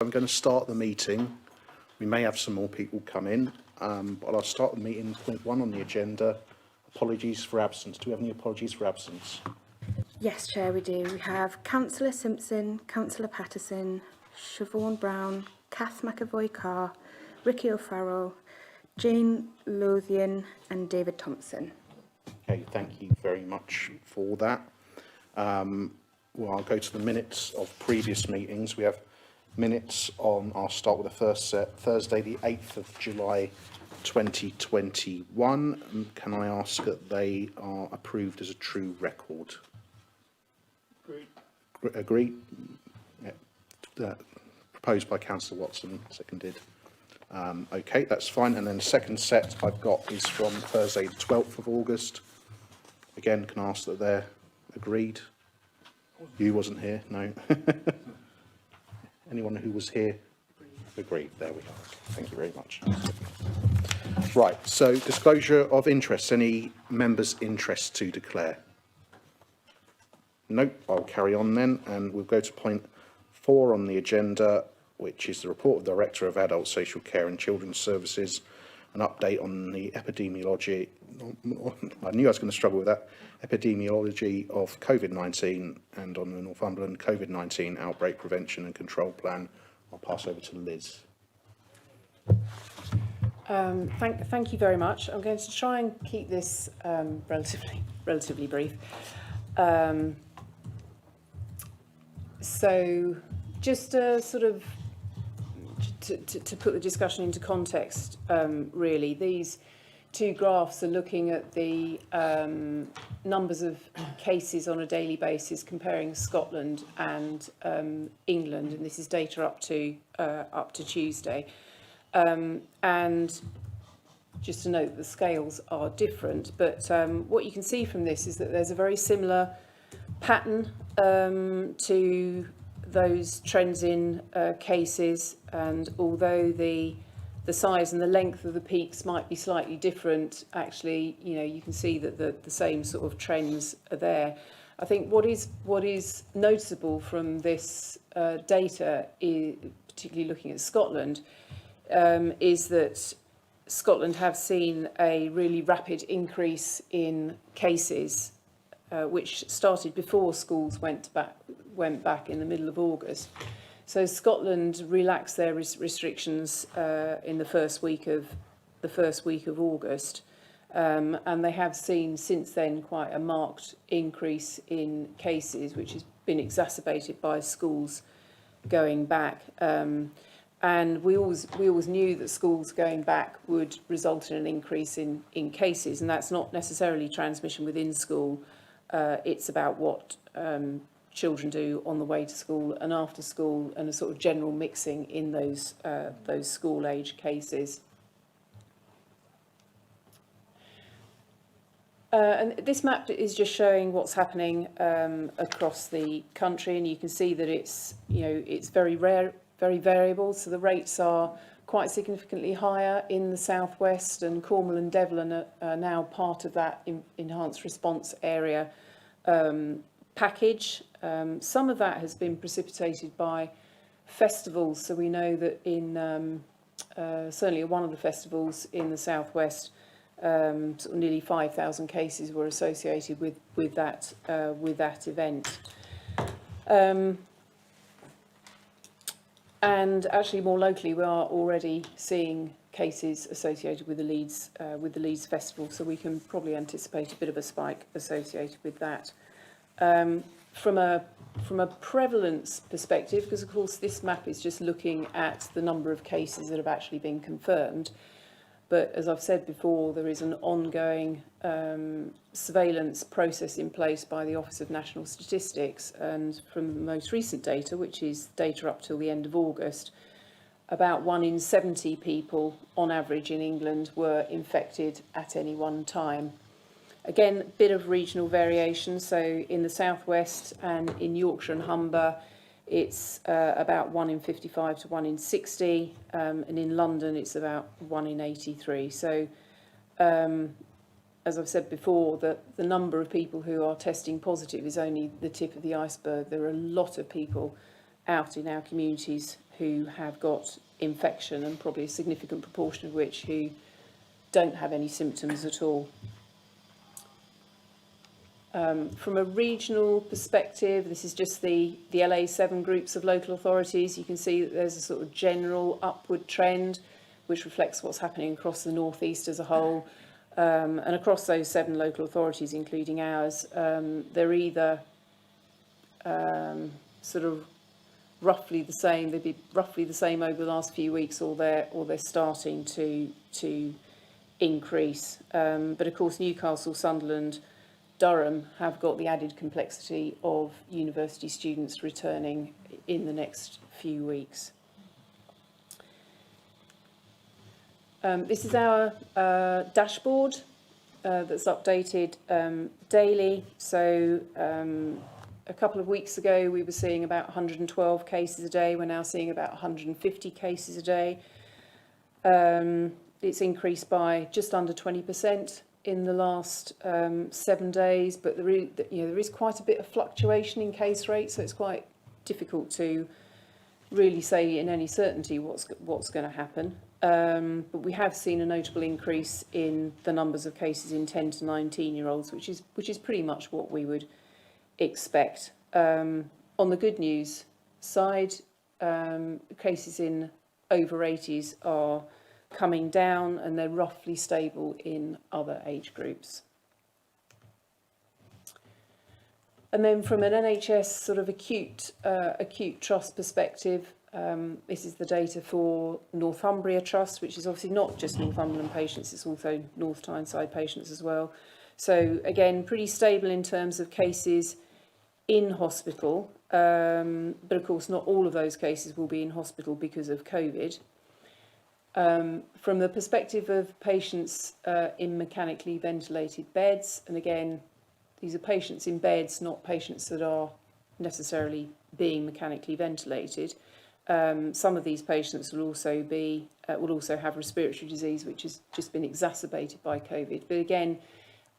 I'm going to start the meeting. We may have some more people come in, but I'll start the meeting. Point 1 on the agenda, apologies for absence. Do we have any apologies for absence? Yes, Chair, we do. We have Councillor Simpson, Councillor Patterson, Siobhan Brown, Kath McAvoy-Carr, Ricky O'Farrell, Jane Lothian and David Thompson. Okay, thank you very much for that. Well, I'll go to the minutes of previous meetings. We have minutes on, I'll start with the first set, Thursday the 8th of July 2021. Can I ask that they are approved as a true record? Agreed. Yeah. Proposed by Councillor Watson, seconded. Okay, that's fine. And then the second set I've got is from Thursday the 12th of August. Again, can I ask that they're agreed? You wasn't here, no. Anyone who was here? Agreed. There we are. Thank you very much. Right, so disclosure of interests. Any members' interests to declare? Nope, I'll carry on then, and we'll go to point 4 on the agenda, which is the report of the Director of Adult Social Care and Children's Services, an update on the epidemiology. I knew I was going to struggle with that. Epidemiology of COVID-19 and on the Northumberland COVID-19 outbreak prevention and control plan. I'll pass over to Liz. Thank you very much. I'm going to try and keep this relatively brief. So just sort of to put the discussion into context, really, these two graphs are looking at the numbers of cases on a daily basis comparing Scotland and England, and this is data up to Tuesday. And just to note, the scales are different, but what you can see from this is that there's a very similar pattern to those trends in cases, and although the size and the length of the peaks might be slightly different, actually, you can see that the same sort of trends are there. I think what is noticeable from this data, particularly looking at Scotland, is that Scotland have seen a really rapid increase in cases, which started before schools went back in the middle of August. So Scotland relaxed their restrictions in the first week of August, and they have seen since then quite a marked increase in cases, which has been exacerbated by schools going back. And we always knew that schools going back would result in an increase in cases, and that's not necessarily transmission within school. It's about what children do on the way to school and after school, and a sort of general mixing in those school age cases. And this map is just showing what's happening across the country, and you can see that it's very rare, very variable. So the rates are quite significantly higher in the southwest, and Cornwall and Devon are now part of that enhanced response area package. Some of that has been precipitated by festivals. So we know that in certainly one of the festivals in the southwest, sort of nearly 5,000 cases were associated with that event. And actually, more locally, we are already seeing cases associated with the Leeds Festival, so we can probably anticipate a bit of a spike associated with that. From a prevalence perspective, because of course this map is just looking at the number of cases that have actually been confirmed, but as I've said before, there is an ongoing surveillance process in place by the Office of National Statistics, and from the most recent data, which is data up till the end of August, about 1 in 70 people on average in England were infected at any one time. Again, a bit of regional variation. So in the southwest and in Yorkshire and Humber, it's about 1 in 55 to 1 in 60, and in London it's about 1 in 83. So as I've said before, the number of people who are testing positive is only the tip of the iceberg. There are a lot of people out in our communities who have got infection, and probably a significant proportion of which who don't have any symptoms at all. From a regional perspective, this is just the LA7 groups of local authorities. You can see that there's a sort of general upward trend, which reflects what's happening across the northeast as a whole. And across those 7 local authorities, including ours, they're either sort of roughly the same. They'd be roughly the same over the last few weeks, or they're starting to increase. But of course, Newcastle, Sunderland, Durham have got the added complexity of university students returning in the next few weeks. This is our dashboard that's updated daily. So a couple of weeks ago we were seeing about 112 cases a day. We're now seeing about 150 cases a day. It's increased by just under 20% in the last 7 days, but there is quite a bit of fluctuation in case rate, so it's quite difficult to really say in any certainty what's going to happen. But we have seen a notable increase in the numbers of cases in 10 to 19-year-olds, which is pretty much what we would expect. On the good news side, cases in over 80s are coming down, and they're roughly stable in other age groups. And then from an NHS sort of acute trust perspective, this is the data for Northumbria Trust, which is obviously not just Northumberland patients, it's also North Tyneside patients as well. So again, pretty stable in terms of cases in hospital, but of course not all of those cases will be in hospital because of COVID. From the perspective of patients in mechanically ventilated beds, and again, these are patients in beds, not patients that are necessarily being mechanically ventilated. Some of these patients will also have respiratory disease, which has just been exacerbated by COVID. But again,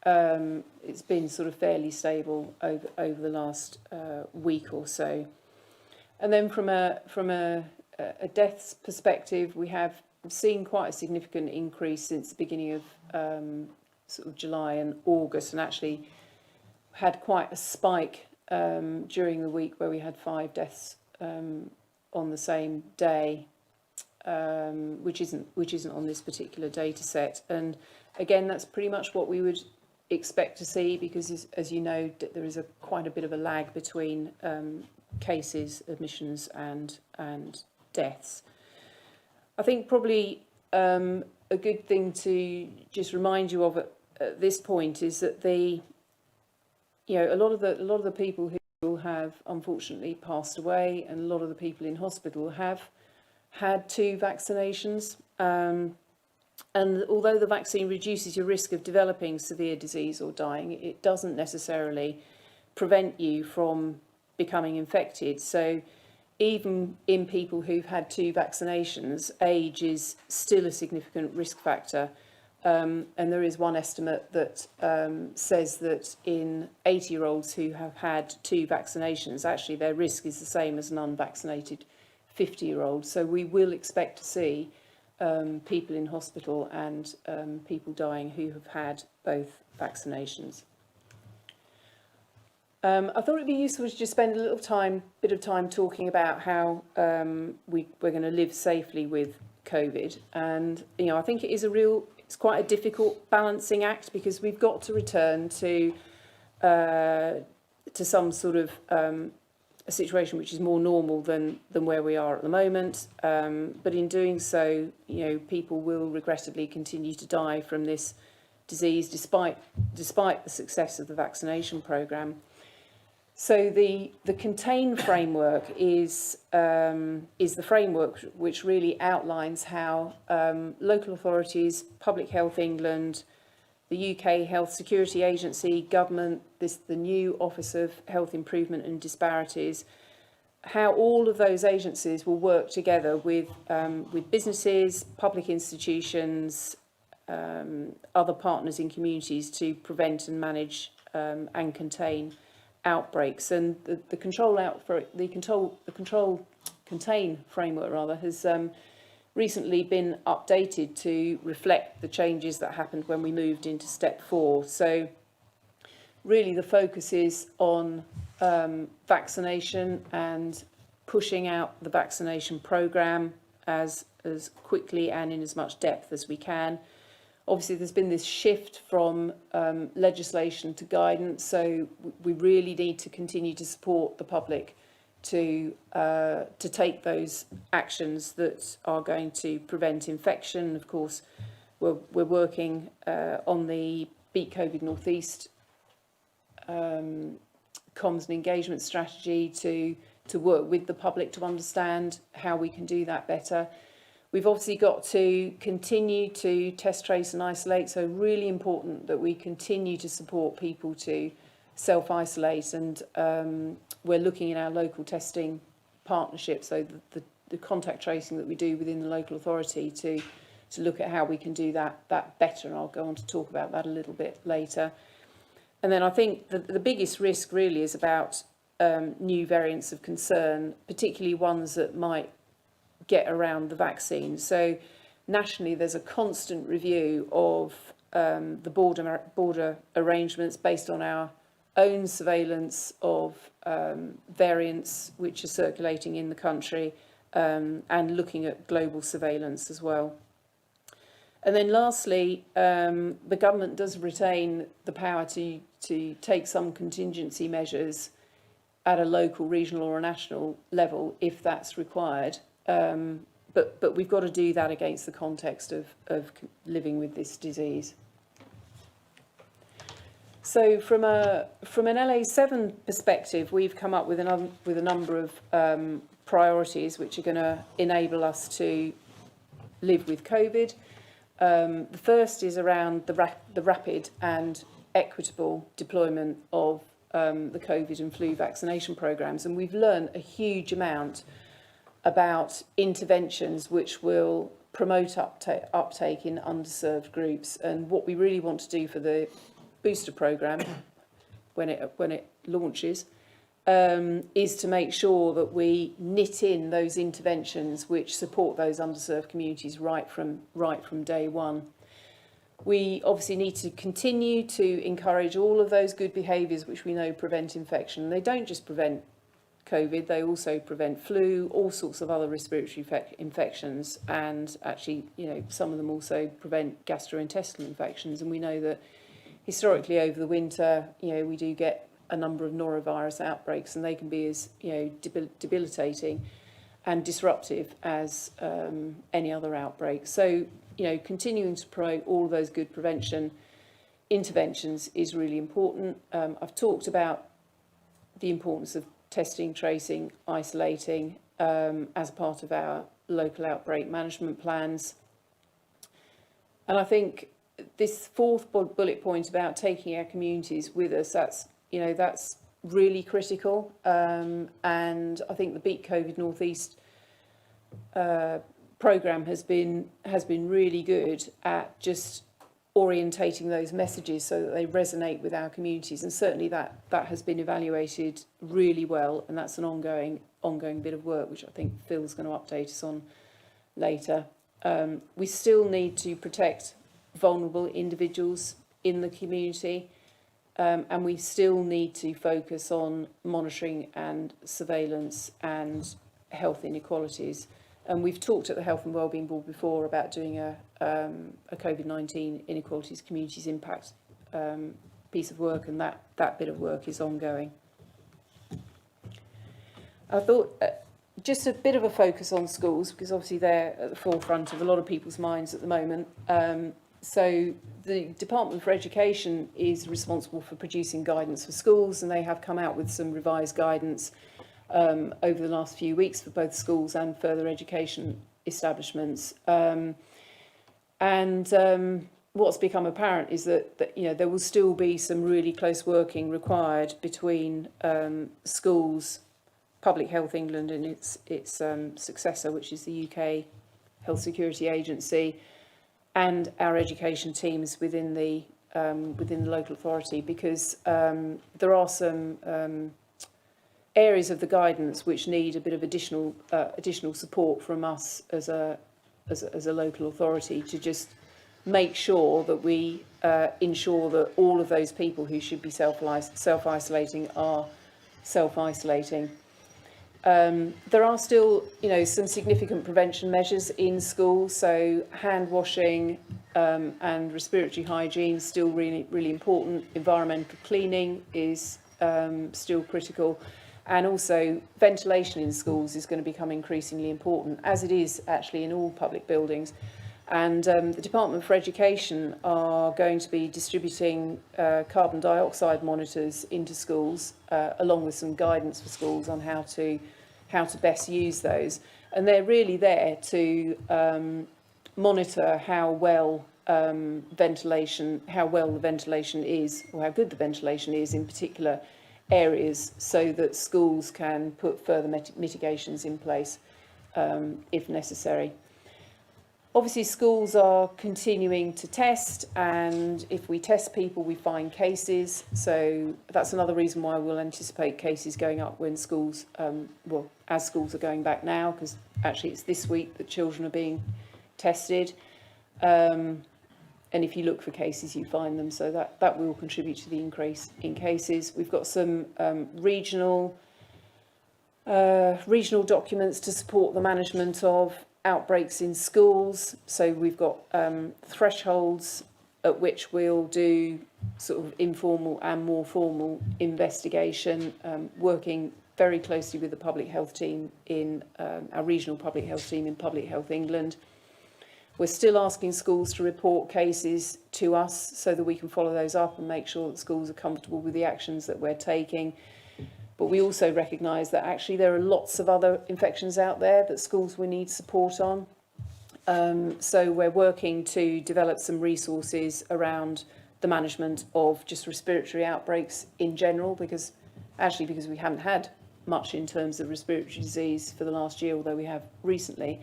it's been sort of fairly stable over the last week or so. And then from a deaths perspective, we have seen quite a significant increase since the beginning of sort of July and August, and actually had quite a spike during the week where we had 5 deaths on the same day, which isn't on this particular data set. And again, that's pretty much what we would expect to see, because as you know, there is quite a bit of a lag between cases, admissions and deaths. I think probably a good thing to just remind you of at this point is that a lot of the people who have unfortunately passed away, and a lot of the people in hospital have had 2 vaccinations. And although the vaccine reduces your risk of developing severe disease or dying, it doesn't necessarily prevent you from becoming infected. So even in people who've had 2 vaccinations, age is still a significant risk factor. And there is one estimate that says that in 80-year-olds who have had 2 vaccinations, actually their risk is the same as an unvaccinated 50-year-old. So we will expect to see people in hospital and people dying who have had both vaccinations. I thought it'd be useful to just spend a bit of time talking about how we're going to live safely with COVID. And I think it's quite a difficult balancing act, because we've got to return to some sort of a situation which is more normal than where we are at the moment. But in doing so, people will regrettably continue to die from this disease, despite the success of the vaccination programme. So the contain framework is the framework which really outlines how local authorities, Public Health England, the UK Health Security Agency, government, the new Office of Health Improvement and Disparities, how all of those agencies will work together with businesses, public institutions, other partners in communities to prevent and manage and contain outbreaks. And the control contain framework rather has recently been updated to reflect the changes that happened when we moved into step 4. So really the focus is on vaccination and pushing out the vaccination programme as quickly and in as much depth as we can. Obviously, there's been this shift from legislation to guidance, so we really need to continue to support the public to take those actions that are going to prevent infection. Of course, we're working on the Beat COVID North East comms and engagement strategy to work with the public to understand how we can do that better. We've obviously got to continue to test, trace and isolate, so really important that we continue to support people to self-isolate, and we're looking in our local testing partnerships, so the contact tracing that we do within the local authority to look at how we can do that better, and I'll go on to talk about that a little bit later. And then I think the biggest risk really is about new variants of concern, particularly ones that might get around the vaccine. So nationally there's a constant review of the border arrangements based on our own surveillance of variants which are circulating in the country, and looking at global surveillance as well. And then lastly, the government does retain the power to take some contingency measures at a local, regional or a national level if that's required. But we've got to do that against the context of living with this disease. So from an LA7 perspective, we've come up with a number of priorities which are going to enable us to live with COVID. The first is around the rapid and equitable deployment of the COVID and flu vaccination programmes, and we've learned a huge amount about interventions which will promote uptake in underserved groups. And what we really want to do for the booster programme when it launches is to make sure that we knit in those interventions which support those underserved communities right from day one. We obviously need to continue to encourage all of those good behaviours which we know prevent infection. They don't just prevent COVID, they also prevent flu, all sorts of other respiratory infections, and actually, some of them also prevent gastrointestinal infections. And we know that historically over the winter, we do get a number of norovirus outbreaks, and they can be as debilitating and disruptive as any other outbreak. So, continuing to promote all of those good prevention interventions is really important. I've talked about the importance of testing, tracing, isolating as part of our local outbreak management plans. And I think this fourth bullet point about taking our communities with us, that's really critical. And I think the Beat COVID North East programme has been really good at just orientating those messages so that they resonate with our communities, and certainly that has been evaluated really well, and that's an ongoing bit of work which I think Phil's going to update us on later. We still need to protect vulnerable individuals in the community, and we still need to focus on monitoring and surveillance and health inequalities. And we've talked at the Health and Wellbeing Board before about doing a COVID-19 inequalities communities impact piece of work, and that bit of work is ongoing. I thought just a bit of a focus on schools, because obviously they're at the forefront of a lot of people's minds at the moment. So the Department for Education is responsible for producing guidance for schools, and they have come out with some revised guidance over the last few weeks for both schools and further education establishments. What's become apparent is that there will still be some really close working required between schools, Public Health England and its successor, which is the UK Health Security Agency, and our education teams within the local authority, because there are some areas of the guidance which need a bit of additional support from us as a local authority to just make sure that we ensure that all of those people who should be self-isolating are self-isolating. There are still, some significant prevention measures in schools, so hand washing and respiratory hygiene is still really, really important. Environmental cleaning is still critical, and also ventilation in schools is going to become increasingly important, as it is actually in all public buildings. And the Department for Education are going to be distributing carbon dioxide monitors into schools, along with some guidance for schools on how to best use those. And they're really there to monitor how well the ventilation is, or how good the ventilation is in particular areas, so that schools can put further mitigations in place if necessary. Obviously, schools are continuing to test, and if we test people, we find cases. So that's another reason why we'll anticipate cases going up when schools, as schools are going back now, because actually it's this week that children are being tested. And if you look for cases, you find them. So that will contribute to the increase in cases. We've got some regional documents to support the management of outbreaks in schools. So we've got thresholds at which we'll do sort of informal and more formal investigation, working very closely with the public health team in our regional public health team in Public Health England. We're still asking schools to report cases to us so that we can follow those up and make sure that schools are comfortable with the actions that we're taking. But we also recognise that actually there are lots of other infections out there that schools will need support on. So we're working to develop some resources around the management of just respiratory outbreaks in general, because we haven't had much in terms of respiratory disease for the last year, although we have recently.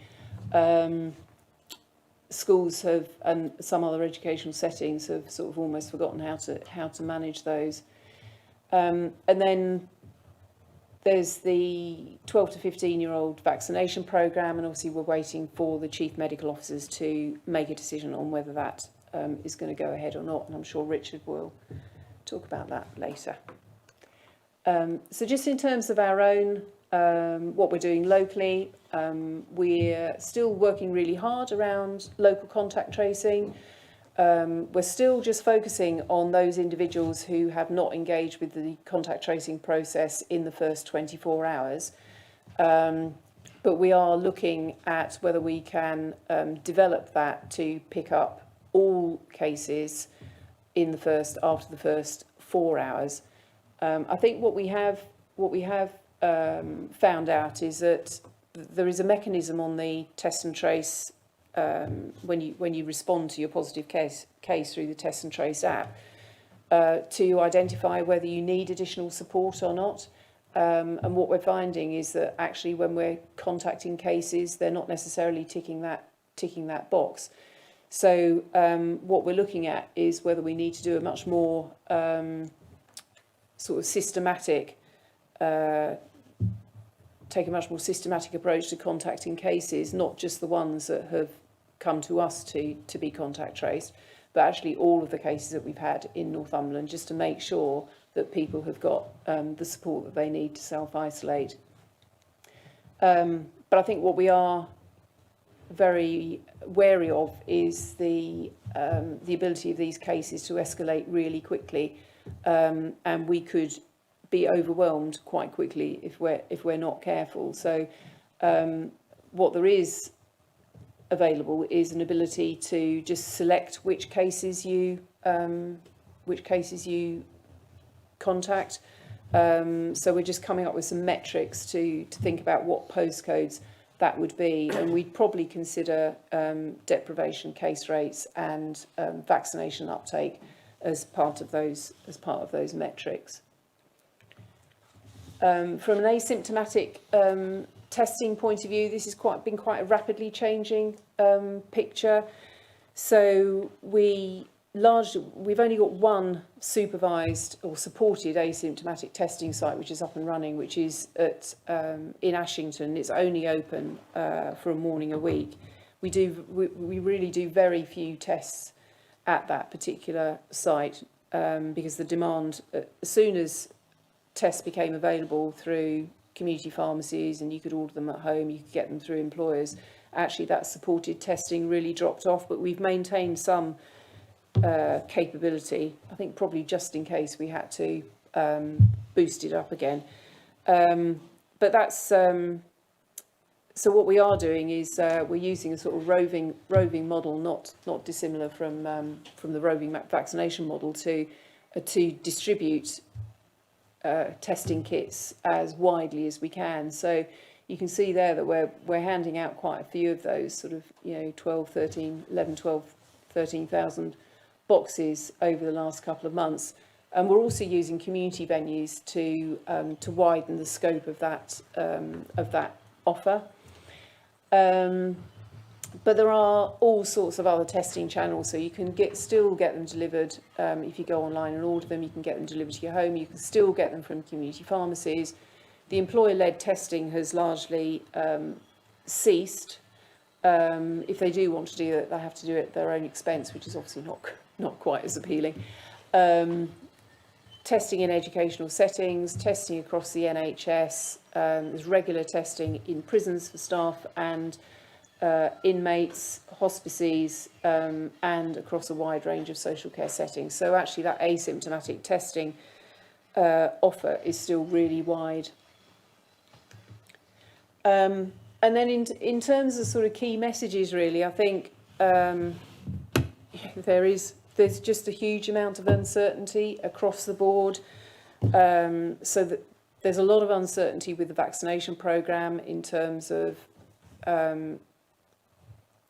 Schools have, and some other educational settings have sort of almost forgotten how to manage those. And then there's the 12 to 15-year-old vaccination programme, and obviously we're waiting for the chief medical officers to make a decision on whether that is going to go ahead or not, and I'm sure Richard will talk about that later. So just in terms of our own, what we're doing locally, we're still working really hard around local contact tracing. We're still just focusing on those individuals who have not engaged with the contact tracing process in the first 24 hours. But we are looking at whether we can develop that to pick up all cases after the first 4 hours. I think what we have found out is that there is a mechanism on the test and trace when you respond to your positive case through the Test and Trace app to identify whether you need additional support or not. And what we're finding is that actually when we're contacting cases, they're not necessarily ticking that box. So what we're looking at is whether we need to do a much more sort of systematic take a much more systematic approach to contacting cases, not just the ones that have come to us to be contact traced, but actually all of the cases that we've had in Northumberland, just to make sure that people have got the support that they need to self-isolate. But I think what we are very wary of is the ability of these cases to escalate really quickly, and we could be overwhelmed quite quickly if we're not careful. So what there is available is an ability to just select which cases you contact. So we're just coming up with some metrics to think about what postcodes that would be, and we'd probably consider deprivation case rates and vaccination uptake as part of those metrics. From an asymptomatic testing point of view, this has been quite a rapidly changing picture. So we we've only got one supervised or supported asymptomatic testing site which is up and running, which is at in Ashington. It's only open for a morning a week. We really do very few tests at that particular site because the demand, as soon as tests became available through community pharmacies and you could order them at home, you could get them through employers, actually that supported testing really dropped off, but we've maintained some capability, I think probably just in case we had to boost it up again. But that's so what we are doing is we're using a sort of roving model, not dissimilar from the roving vaccination model, to distribute testing kits as widely as we can. So you can see there that we're handing out quite a few of those, sort of 13,000 boxes over the last couple of months, and we're also using community venues to widen the scope of that offer. But there are all sorts of other testing channels, so you can still get them delivered. If you go online and order them, you can get them delivered to your home. You can still get them from community pharmacies. The employer-led testing has largely ceased. If they do want to do it, they have to do it at their own expense, which is obviously not quite as appealing. Testing in educational settings, testing across the NHS. There's regular testing in prisons for staff and inmates, hospices, and across a wide range of social care settings. So actually that asymptomatic testing offer is still really wide. And then in terms of sort of key messages, really, I think there's just a huge amount of uncertainty across the board. So that there's a lot of uncertainty with the vaccination programme in terms of the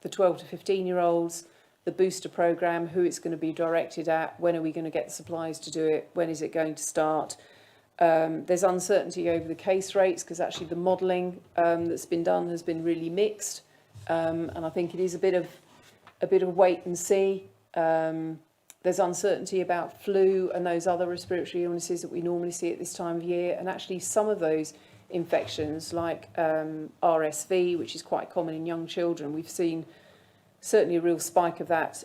12 to 15-year-olds, the booster programme, who it's going to be directed at, when are we going to get the supplies to do it, when is it going to start. There's uncertainty over the case rates because actually the modelling that's been done has been really mixed, and I think it is a bit of wait and see. There's uncertainty about flu and those other respiratory illnesses that we normally see at this time of year, and actually some of those infections like RSV, which is quite common in young children, we've seen certainly a real spike of that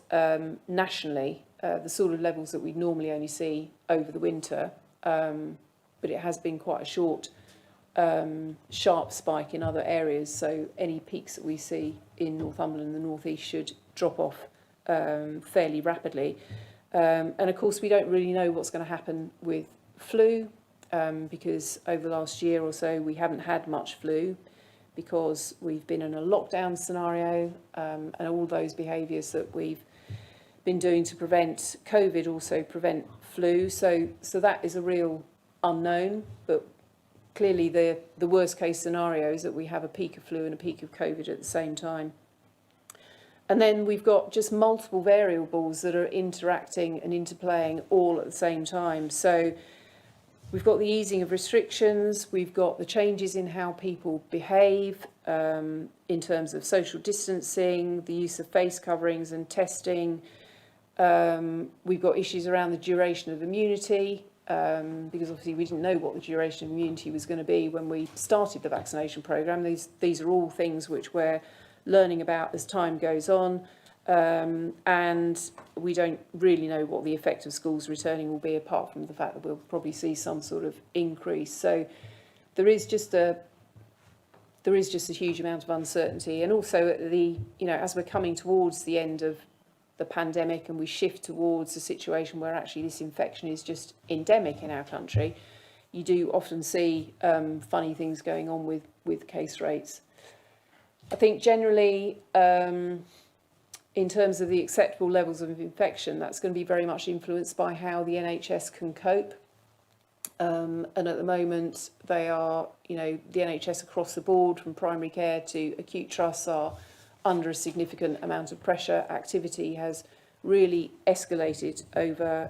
nationally, the sort of levels that we normally only see over the winter, but it has been quite a short, sharp spike in other areas, so any peaks that we see in Northumberland and the North East should drop off fairly rapidly. And of course we don't really know what's going to happen with flu, because over the last year or so we haven't had much flu because we've been in a lockdown scenario, and all those behaviours that we've been doing to prevent COVID also prevent flu. So that is a real unknown, but clearly the worst case scenario is that we have a peak of flu and a peak of COVID at the same time. And then we've got just multiple variables that are interacting and interplaying all at the same time. So we've got the easing of restrictions, we've got the changes in how people behave in terms of social distancing, the use of face coverings and testing. We've got issues around the duration of immunity, because obviously we didn't know what the duration of immunity was going to be when we started the vaccination programme. These are all things which we're learning about as time goes on, and we don't really know what the effect of schools returning will be, apart from the fact that we'll probably see some sort of increase. So there is just a huge amount of uncertainty, and also at the as we're coming towards the end of the pandemic and we shift towards a situation where actually this infection is just endemic in our country, you do often see funny things going on with case rates. I think generally, in terms of the acceptable levels of infection, that's going to be very much influenced by how the NHS can cope. And at the moment, they are, the NHS across the board, from primary care to acute trusts, are under a significant amount of pressure. Activity has really escalated over,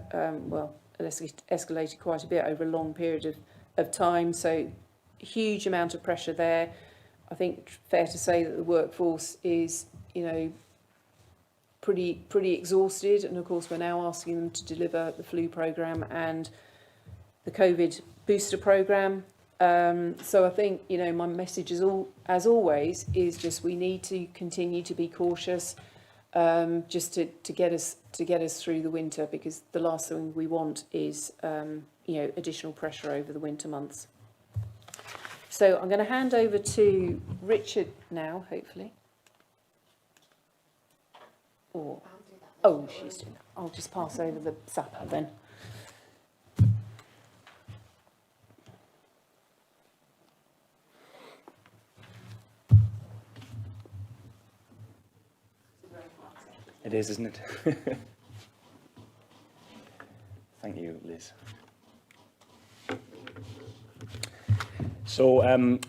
escalated quite a bit over a long period of time. So huge amount of pressure there. I think fair to say that the workforce is, pretty exhausted, and of course we're now asking them to deliver the flu programme and the COVID booster programme. So I think, you know, my message is as always is just we need to continue to be cautious, just to get us through the winter, because the last thing we want is you know, additional pressure over the winter months. So I'm going to hand over to Richard now, hopefully. Or, oh, she's doing that. I'll just pass over the zapper then. It is, isn't it? Thank you, Liz. So,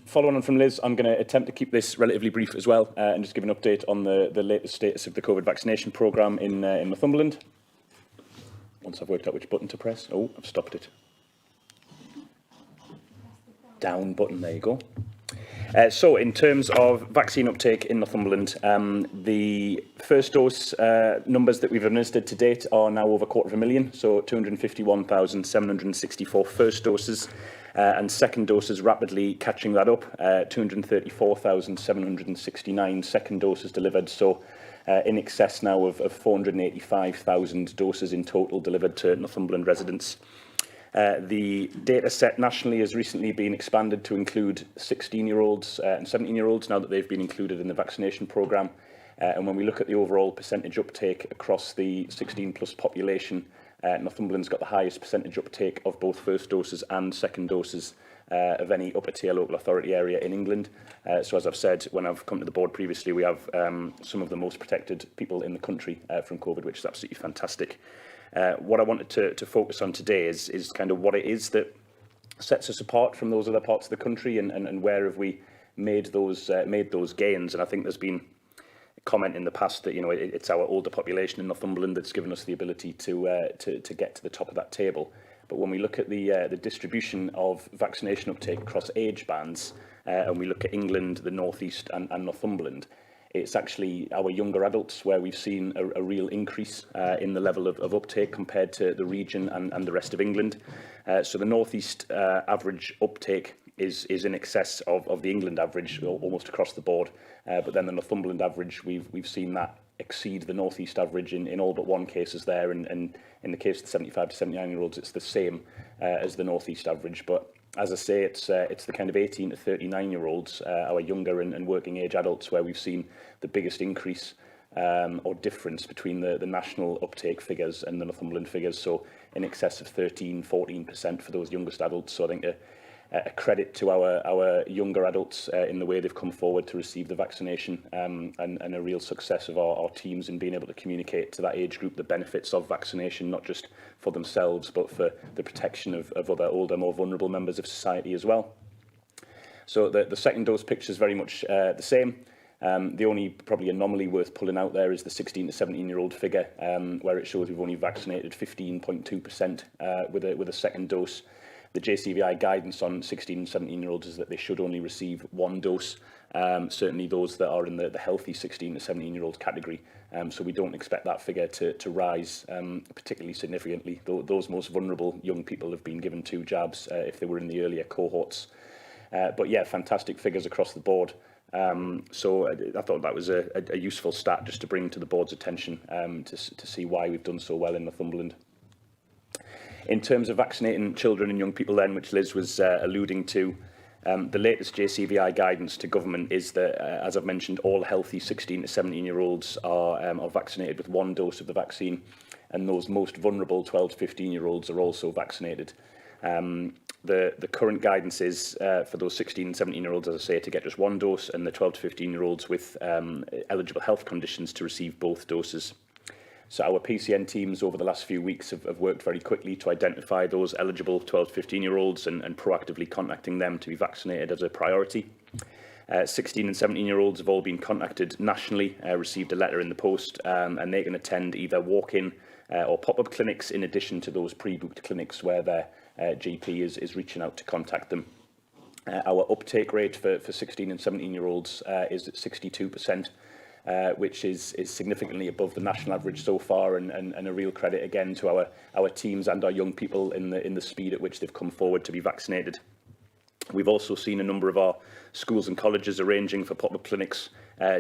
following on from Liz, I'm going to attempt to keep this relatively brief as well, and just give an update on the latest status of the COVID vaccination programme in Northumberland. Once I've worked out which button to press. Oh, I've stopped it. Down button, there you go. So, in terms of vaccine uptake in Northumberland, the first dose numbers that we've administered to date are now over 250,000, so 251,764 first doses, and second doses rapidly catching that up, 234,769 second doses delivered, so in excess now of 485,000 doses in total delivered to Northumberland residents. The data set nationally has recently been expanded to include 16-year-olds and 17-year-olds now that they've been included in the vaccination programme. And when we look at the overall percentage uptake across the 16-plus population, Northumberland's got the highest percentage uptake of both first doses and second doses of any upper-tier local authority area in England. So as I've said, when I've come to the board previously, we have some of the most protected people in the country from COVID, which is absolutely fantastic. What I wanted to focus on today is kind of what it is that sets us apart from those other parts of the country, and where have we made those gains. And I think there's been comment in the past that, you know, it's our older population in Northumberland that's given us the ability to get to the top of that table. But when we look at the distribution of vaccination uptake across age bands, and we look at England, the North East and Northumberland, it's actually our younger adults where we've seen a real increase in the level of uptake compared to the region and the rest of England. So the North East average uptake is in excess of the England average almost across the board. But then the Northumberland average, we've seen that exceed the North East average in all but one cases there. And in the case of the 75 to 79-year-olds, it's the same as the North East average. But as I say, it's the kind of 18 to 39-year-olds, our younger and working age adults, where we've seen the biggest increase or difference between the national uptake figures and the Northumberland figures. So in excess of 13-14% for those youngest adults. So I think a credit to our younger adults in the way they've come forward to receive the vaccination, and a real success of our teams in being able to communicate to that age group the benefits of vaccination, not just for themselves, but for the protection of other older, more vulnerable members of society as well. So the second dose picture is very much the same. The only probably anomaly worth pulling out there is the 16 to 17-year-old figure, where it shows we've only vaccinated 15.2% with a second dose. The JCVI guidance on 16 and 17-year-olds is that they should only receive one dose, certainly those that are in the healthy 16 to 17-year-old category. So we don't expect that figure to rise particularly significantly. Those most vulnerable young people have been given 2 jabs if they were in the earlier cohorts. But yeah, fantastic figures across the board. So I thought that was a useful stat just to bring to the board's attention to see why we've done so well in Northumberland. In terms of vaccinating children and young people then, which Liz was alluding to, the latest JCVI guidance to government is that, as I've mentioned, all healthy 16 to 17-year-olds are vaccinated with one dose of the vaccine, and those most vulnerable 12 to 15-year-olds are also vaccinated. The current guidance is for those 16 and 17-year-olds, as I say, to get just one dose, and the 12 to 15-year-olds with eligible health conditions to receive both doses. So our PCN teams over the last few weeks have worked very quickly to identify those eligible 12 to 15-year-olds and proactively contacting them to be vaccinated as a priority. 16 and 17-year-olds have all been contacted nationally, received a letter in the post, and they can attend either walk-in or pop-up clinics in addition to those pre-booked clinics where their GP is reaching out to contact them. Our uptake rate for 16 and 17-year-olds is at 62%. which is significantly above the national average so far, and a real credit again to our teams and our young people in the speed at which they've come forward to be vaccinated. We've also seen a number of our schools and colleges arranging for pop-up clinics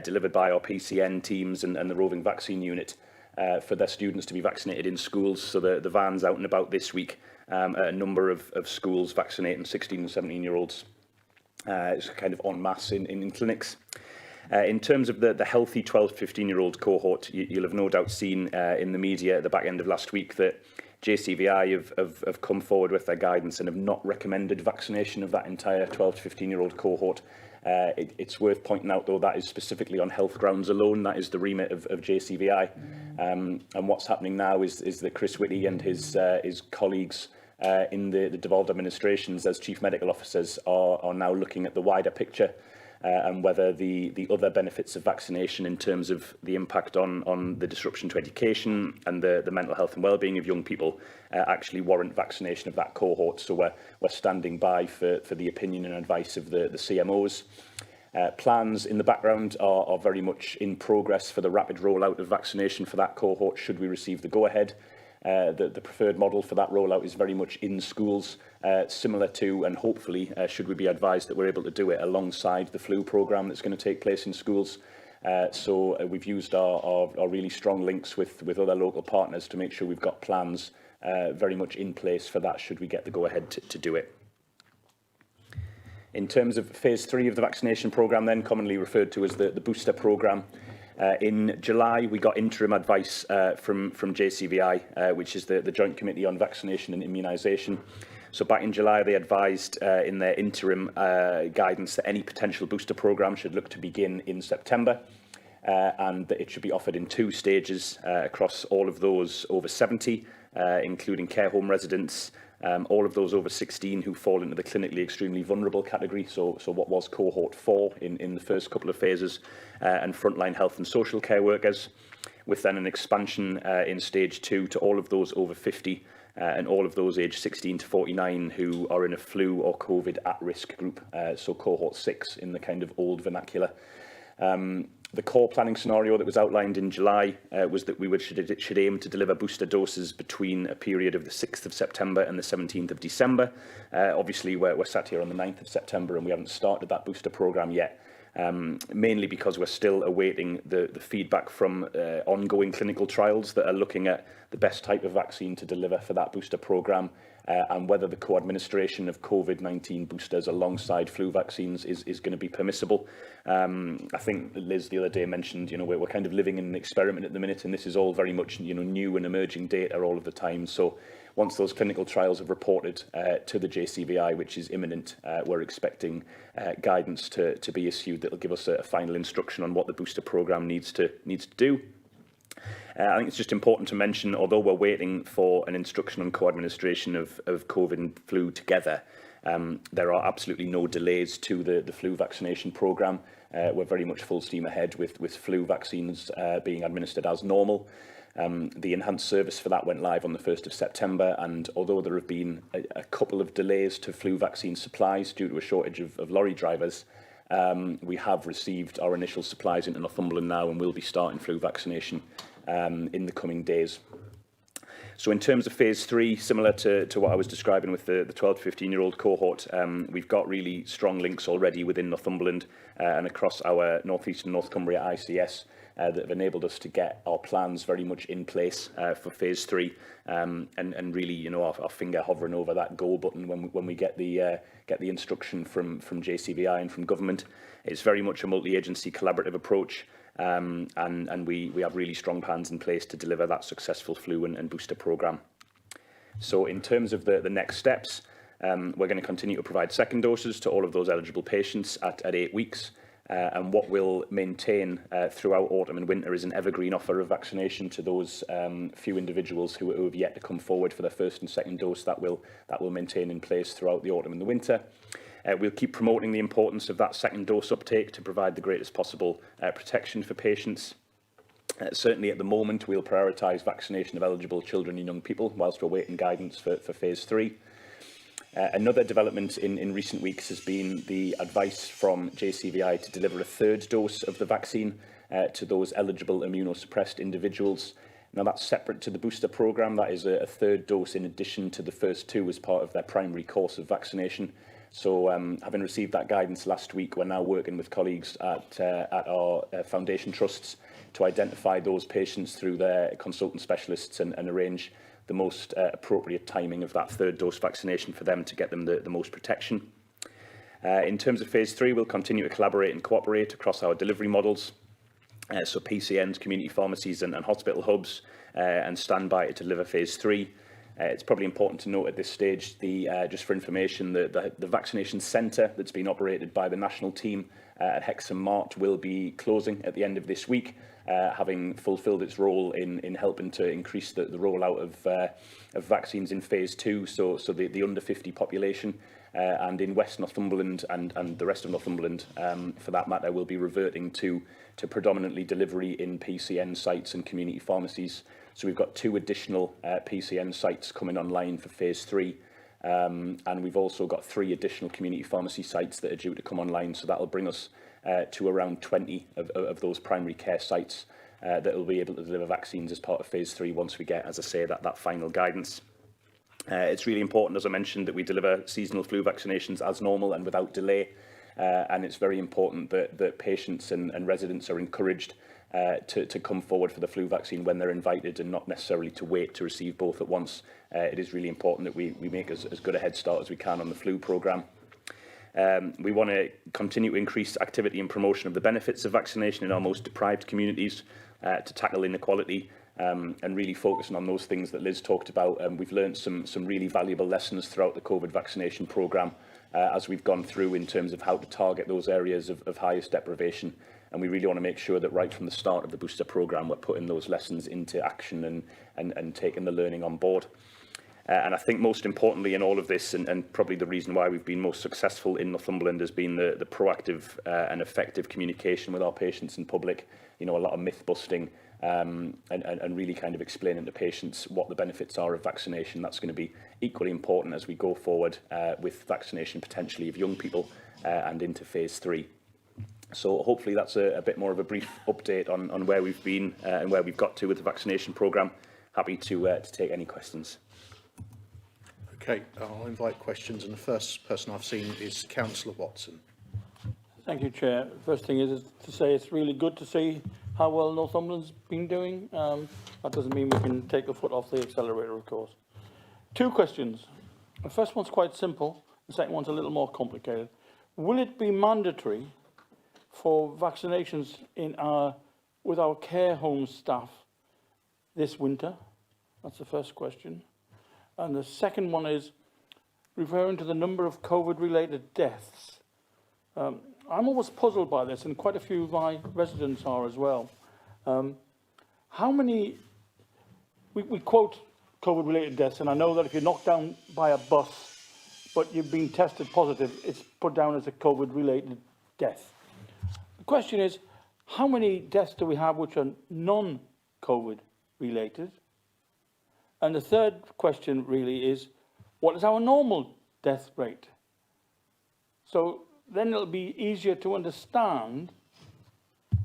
delivered by our PCN teams and the roving vaccine unit for their students to be vaccinated in schools. So the van's out and about this week at a number of schools vaccinating 16 and 17-year-olds. It's kind of en masse in clinics. In terms of the healthy 12 to 15-year-old cohort, you'll have no doubt seen in the media at the back end of last week that JCVI have come forward with their guidance and have not recommended vaccination of that entire 12 to 15-year-old cohort. It's worth pointing out, though, that is specifically on health grounds alone. That is the remit of JCVI. And what's happening now is that Chris Whitty and his colleagues in the devolved administrations as chief medical officers are now looking at the wider picture and whether the other benefits of vaccination in terms of the impact on the disruption to education and the mental health and well-being of young people actually warrant vaccination of that cohort. So we're standing by for the opinion and advice of the CMOs. Plans in the background are very much in progress for the rapid rollout of vaccination for that cohort should we receive the go-ahead. The preferred model for that rollout is very much in schools, similar to, and hopefully, should we be advised that we're able to do it alongside the flu programme that's going to take place in schools. So we've used our really strong links with other local partners to make sure we've got plans very much in place for that should we get the go-ahead to do it. In terms of phase 3 of the vaccination programme, then commonly referred to as the booster programme, in July, we got interim advice from JCVI, which is the Joint Committee on Vaccination and Immunisation. So back in July, they advised in their interim guidance that any potential booster programme should look to begin in September and that it should be offered in 2 stages across all of those over 70, including care home residents, all of those over 16 who fall into the clinically extremely vulnerable category, so what was cohort 4 in the first couple of phases, and frontline health and social care workers, with then an expansion in stage 2 to all of those over 50 and all of those aged 16 to 49 who are in a flu or COVID at-risk group, so cohort 6 in the kind of old vernacular. The core planning scenario that was outlined in July was that we should aim to deliver booster doses between a period of the 6th of September and the 17th of December. Obviously, we're sat here on the 9th of September and we haven't started that booster programme yet, mainly because we're still awaiting the feedback from ongoing clinical trials that are looking at the best type of vaccine to deliver for that booster programme. And whether the co-administration of COVID-19 boosters alongside flu vaccines is going to be permissible. I think Liz the other day mentioned, we're kind of living in an experiment at the minute, and this is all very much, new and emerging data all of the time. So once those clinical trials have reported to the JCVI, which is imminent, we're expecting guidance to be issued that will give us a final instruction on what the booster programme needs to do. I think it's just important to mention, although we're waiting for an instruction on co-administration of COVID and flu together, there are absolutely no delays to the flu vaccination programme. We're very much full steam ahead with flu vaccines being administered as normal. The enhanced service for that went live on the 1st of September, and although there have been a couple of delays to flu vaccine supplies due to a shortage of lorry drivers, we have received our initial supplies into Northumberland now and will be starting flu vaccination in the coming days. So in terms of phase 3, similar to what I was describing with the 12 to 15-year-old cohort, we've got really strong links already within Northumberland and across our North East and North Cumbria ICS that have enabled us to get our plans very much in place for phase 3 and really, our finger hovering over that go button when we get the instruction from JCVI and from government. It's very much a multi-agency collaborative approach. And we have really strong plans in place to deliver that successful flu and booster programme. So in terms of the next steps, we're going to continue to provide second doses to all of those eligible patients at 8 weeks. And what we'll maintain throughout autumn and winter is an evergreen offer of vaccination to those few individuals who have yet to come forward for their first and second dose. That will maintain in place throughout the autumn and the winter. We'll keep promoting the importance of that second dose uptake to provide the greatest possible protection for patients. Certainly at the moment, we'll prioritise vaccination of eligible children and young people whilst we're waiting guidance for phase 3. Another development in recent weeks has been the advice from JCVI to deliver a third dose of the vaccine to those eligible immunosuppressed individuals. Now, that's separate to the booster programme. That is a third dose in addition to the first two as part of their primary course of vaccination. So, having received that guidance last week, we're now working with colleagues at our foundation trusts to identify those patients through their consultant specialists and arrange the most appropriate timing of that third dose vaccination for them to get them the most protection. In terms of phase 3, we'll continue to collaborate and cooperate across our delivery models. So PCNs, community pharmacies and hospital hubs, and stand by to deliver phase 3. It's probably important to note at this stage, just for information, the vaccination centre that's been operated by the national team at Hexham Mart will be closing at the end of this week, having fulfilled its role in helping to increase the rollout of vaccines in phase 2, so the under 50 population. And in West Northumberland and the rest of Northumberland, for that matter, will be reverting to predominantly delivery in PCN sites and community pharmacies. So we've got 2 additional PCN sites coming online for phase 3. And we've also got 3 additional community pharmacy sites that are due to come online. So that'll bring us to around 20 of those primary care sites that will be able to deliver vaccines as part of phase 3 once we get, as I say, that final guidance. It's really important, as I mentioned, that we deliver seasonal flu vaccinations as normal and without delay. And it's very important that patients and residents are encouraged to come forward for the flu vaccine when they're invited and not necessarily to wait to receive both at once. It is really important that we make as good a head start as we can on the flu programme. We want to continue to increase activity and promotion of the benefits of vaccination in our most deprived communities to tackle inequality and really focusing on those things that Liz talked about. We've learned some really valuable lessons throughout the COVID vaccination programme as we've gone through in terms of how to target those areas of highest deprivation. And we really want to make sure that right from the start of the booster programme, we're putting those lessons into action and taking the learning on board. And I think most importantly in all of this, and probably the reason why we've been most successful in Northumberland, has been the proactive and effective communication with our patients and public. You know, a lot of myth busting and really kind of explaining to patients what the benefits are of vaccination. That's going to be equally important as we go forward with vaccination potentially of young people and into phase 3. So hopefully that's a bit more of a brief update on where we've been and where we've got to with the vaccination programme. Happy to take any questions. Okay, I'll invite questions, and the first person I've seen is Councillor Watson. Thank you, Chair. First thing is to say it's really good to see how well Northumberland's been doing. That doesn't mean we can take a foot off the accelerator, of course. 2 questions. The first one's quite simple. The second one's a little more complicated. Will it be mandatory for vaccinations with our care home staff this winter? That's the first question. And the second one is referring to the number of COVID-related deaths. I'm always puzzled by this, and quite a few of my residents are as well. How many, we quote COVID-related deaths, and I know that if you're knocked down by a bus, but you've been tested positive, it's put down as a COVID-related death. The question is, how many deaths do we have which are non-COVID related? And the third question really is, what is our normal death rate? So then it'll be easier to understand,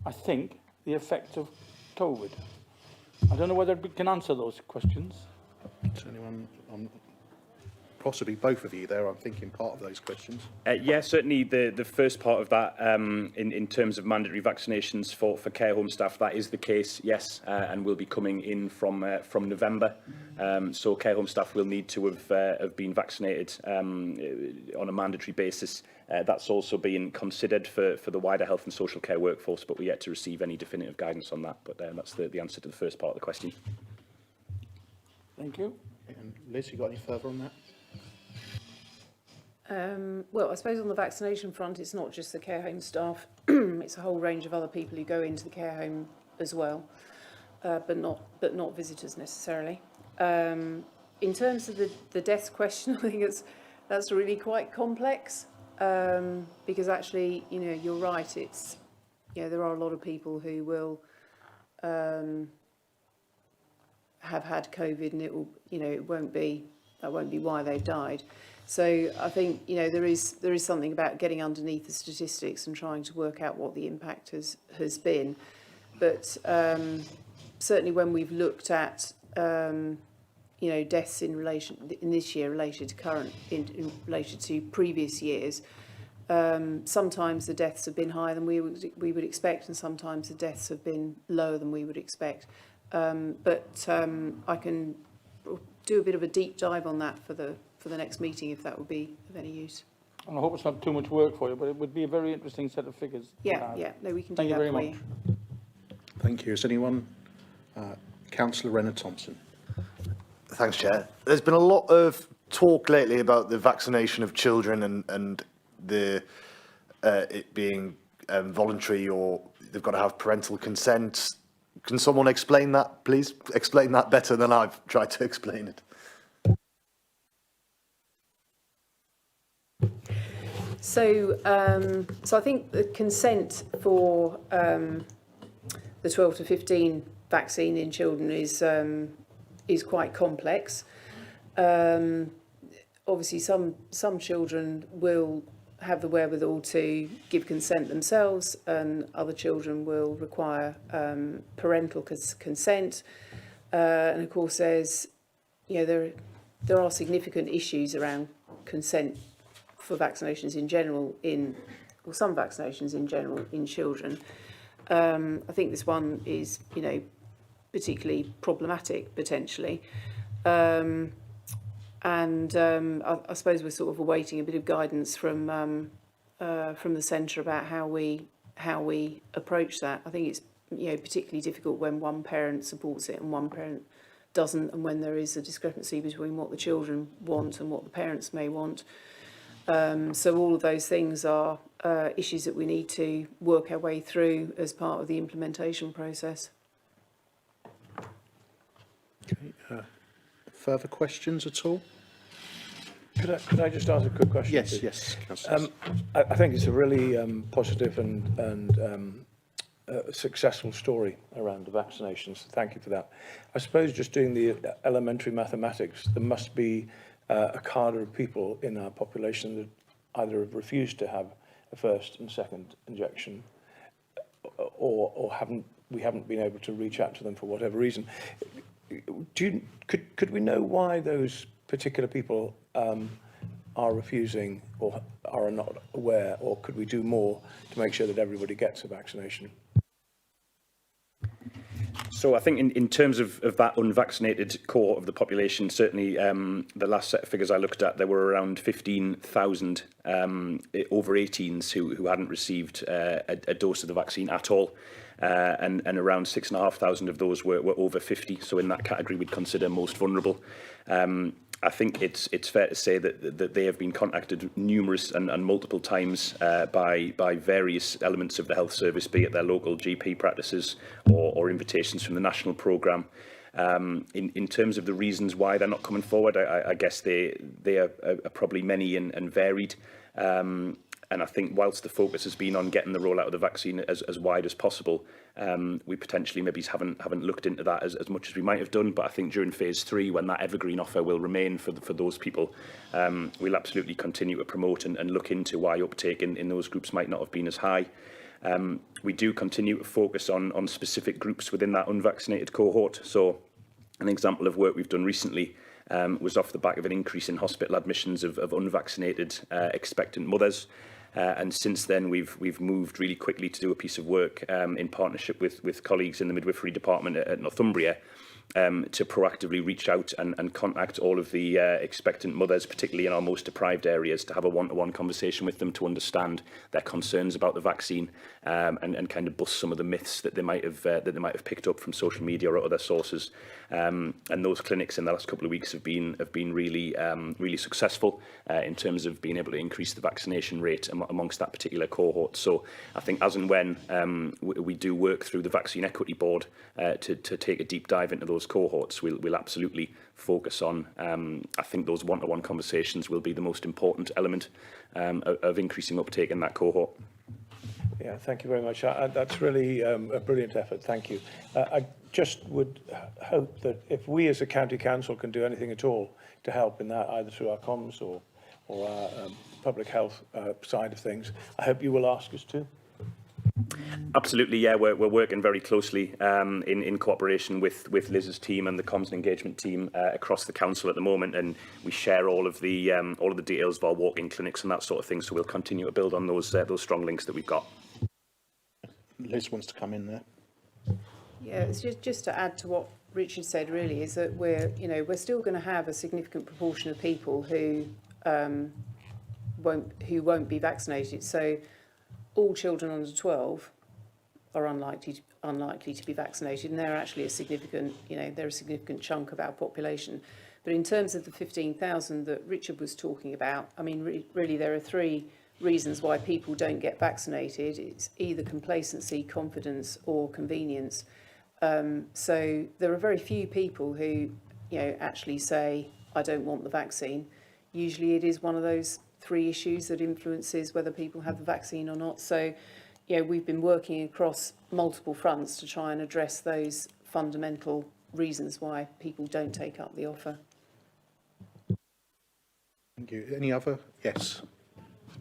I think, the effect of COVID. I don't know whether we can answer those questions. Is anyone possibly both of you there, I'm thinking part of those questions? Yeah, certainly the first part of that, in terms of mandatory vaccinations for care home staff, that is the case, yes, and will be coming in from November. So care home staff will need to have been vaccinated on a mandatory basis. That's also being considered for the wider health and social care workforce, but we're yet to receive any definitive guidance on that. But that's the answer to the first part of the question. Thank you. And Liz, you got any further on that? Well, I suppose on the vaccination front, it's not just the care home staff. It's a whole range of other people who go into the care home as well, but not visitors necessarily. In terms of the deaths question, I think that's really quite complex because actually, you know, you're right. It's there are a lot of people who will have had COVID, and it will that won't be why they've died. So I think there is something about getting underneath the statistics and trying to work out what the impact has been. but certainly when we've looked at deaths in this year related to related to previous years, sometimes the deaths have been higher than we would expect, and sometimes the deaths have been lower than we would expect. But I can do a bit of a deep dive on that for the next meeting, if that would be of any use. And I hope it's not too much work for you, but it would be a very interesting set of figures. Yeah, no, we can do Thank you that very for much. you. Thank you. Is anyone? Councillor Renner-Thompson. Thanks, Chair. There's been a lot of talk lately about the vaccination of children and the it being voluntary, or they've got to have parental consent. Can someone explain that, please? Explain that better than I've tried to explain it. So, I think the consent for the 12 to 15 vaccine in children is quite complex. Obviously, some children will have the wherewithal to give consent themselves, and other children will require parental consent. And of course, there are significant issues around consent for vaccinations in general, or some vaccinations in general in children. I think this one is, particularly problematic potentially. I suppose we're sort of awaiting a bit of guidance from the centre about how we approach that. I think it's particularly difficult when one parent supports it and one parent doesn't, and when there is a discrepancy between what the children want and what the parents may want. So all of those things are issues that we need to work our way through as part of the implementation process. Okay. Further questions at all? Could I just ask a quick question? Yes, please? yes, Councillor. I think it's a really positive and successful story around the vaccinations. Thank you for that. I suppose just doing the elementary mathematics, there must be a cadre of people in our population that either have refused to have a first and second injection, or we haven't been able to reach out to them for whatever reason. Could we know why those particular people are refusing or are not aware, or could we do more to make sure that everybody gets a vaccination? So I think in terms of that unvaccinated core of the population, certainly the last set of figures I looked at, there were around 15,000 over 18s who hadn't received a dose of the vaccine at all. And around 6,500 of those were over 50. So in that category, we'd consider most vulnerable. I think it's fair to say that they have been contacted numerous and multiple times by various elements of the health service, be it their local GP practices or invitations from the national programme. In terms of the reasons why they're not coming forward, I guess they are probably many and varied. And I think whilst the focus has been on getting the rollout of the vaccine as wide as possible, we potentially maybe haven't looked into that as much as we might have done. But I think during phase 3, when that evergreen offer will remain for those people, we'll absolutely continue to promote and look into why uptake in those groups might not have been as high. We do continue to focus on specific groups within that unvaccinated cohort. So an example of work we've done recently was off the back of an increase in hospital admissions of unvaccinated expectant mothers. And since then, we've moved really quickly to do a piece of work in partnership with colleagues in the midwifery department at Northumbria to proactively reach out and contact all of the expectant mothers, particularly in our most deprived areas, to have a one-to-one conversation with them to understand their concerns about the vaccine and kind of bust some of the myths that they might have picked up from social media or other sources. And those clinics in the last couple of weeks have been really successful in terms of being able to increase the vaccination rate amongst that particular cohort. So I think as and when we do work through the Vaccine Equity Board to take a deep dive into those cohorts, we'll absolutely focus on. I think those one-to-one conversations will be the most important element of increasing uptake in that cohort. Yeah, thank you very much. That's really a brilliant effort. Thank you. I just would hope that if we as a county council can do anything at all to help in that, either through our comms or our public health side of things, I hope you will ask us to. Absolutely, yeah. We're working very closely in cooperation with Liz's team and the comms and engagement team across the council at the moment, and we share all of the details of our walk-in clinics and that sort of thing. So we'll continue to build on those strong links that we've got. Liz wants to come in there. Yeah, it's just to add to what Richard said, really, is that we're still going to have a significant proportion of people who won't be vaccinated. So all children under 12 are unlikely to be vaccinated, and they're actually a significant chunk of our population. But in terms of the 15,000 that Richard was talking about, I mean, really there are three reasons why people don't get vaccinated. It's either complacency, confidence, or convenience. So there are very few people who, actually say, I don't want the vaccine. Usually it is one of those three issues that influences whether people have the vaccine or not. So, we've been working across multiple fronts to try and address those fundamental reasons why people don't take up the offer. Thank you. Any other? Yes.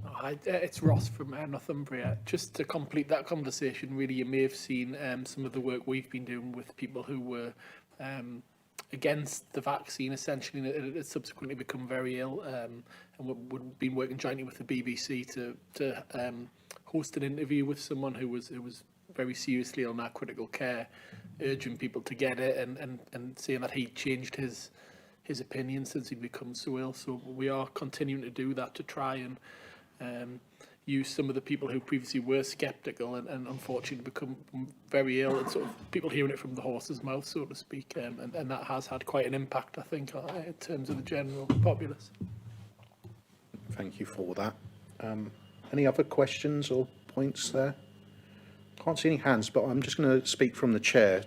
Hi, it's Ross from Northumbria. Just to complete that conversation, really, you may have seen some of the work we've been doing with people who were against the vaccine, essentially, and it subsequently become very ill. And we've been working jointly with the BBC to host an interview with someone who was very seriously on that critical care, urging people to get it, and saying that he changed his opinion since he'd become so ill. So we are continuing to do that to try and use some of the people who previously were sceptical and unfortunately become very ill, and sort of people hearing it from the horse's mouth, so to speak, and that has had quite an impact, I think, in terms of the general populace. Thank you for that. Any other questions or points there? Can't see any hands, but I'm just going to speak from the chair's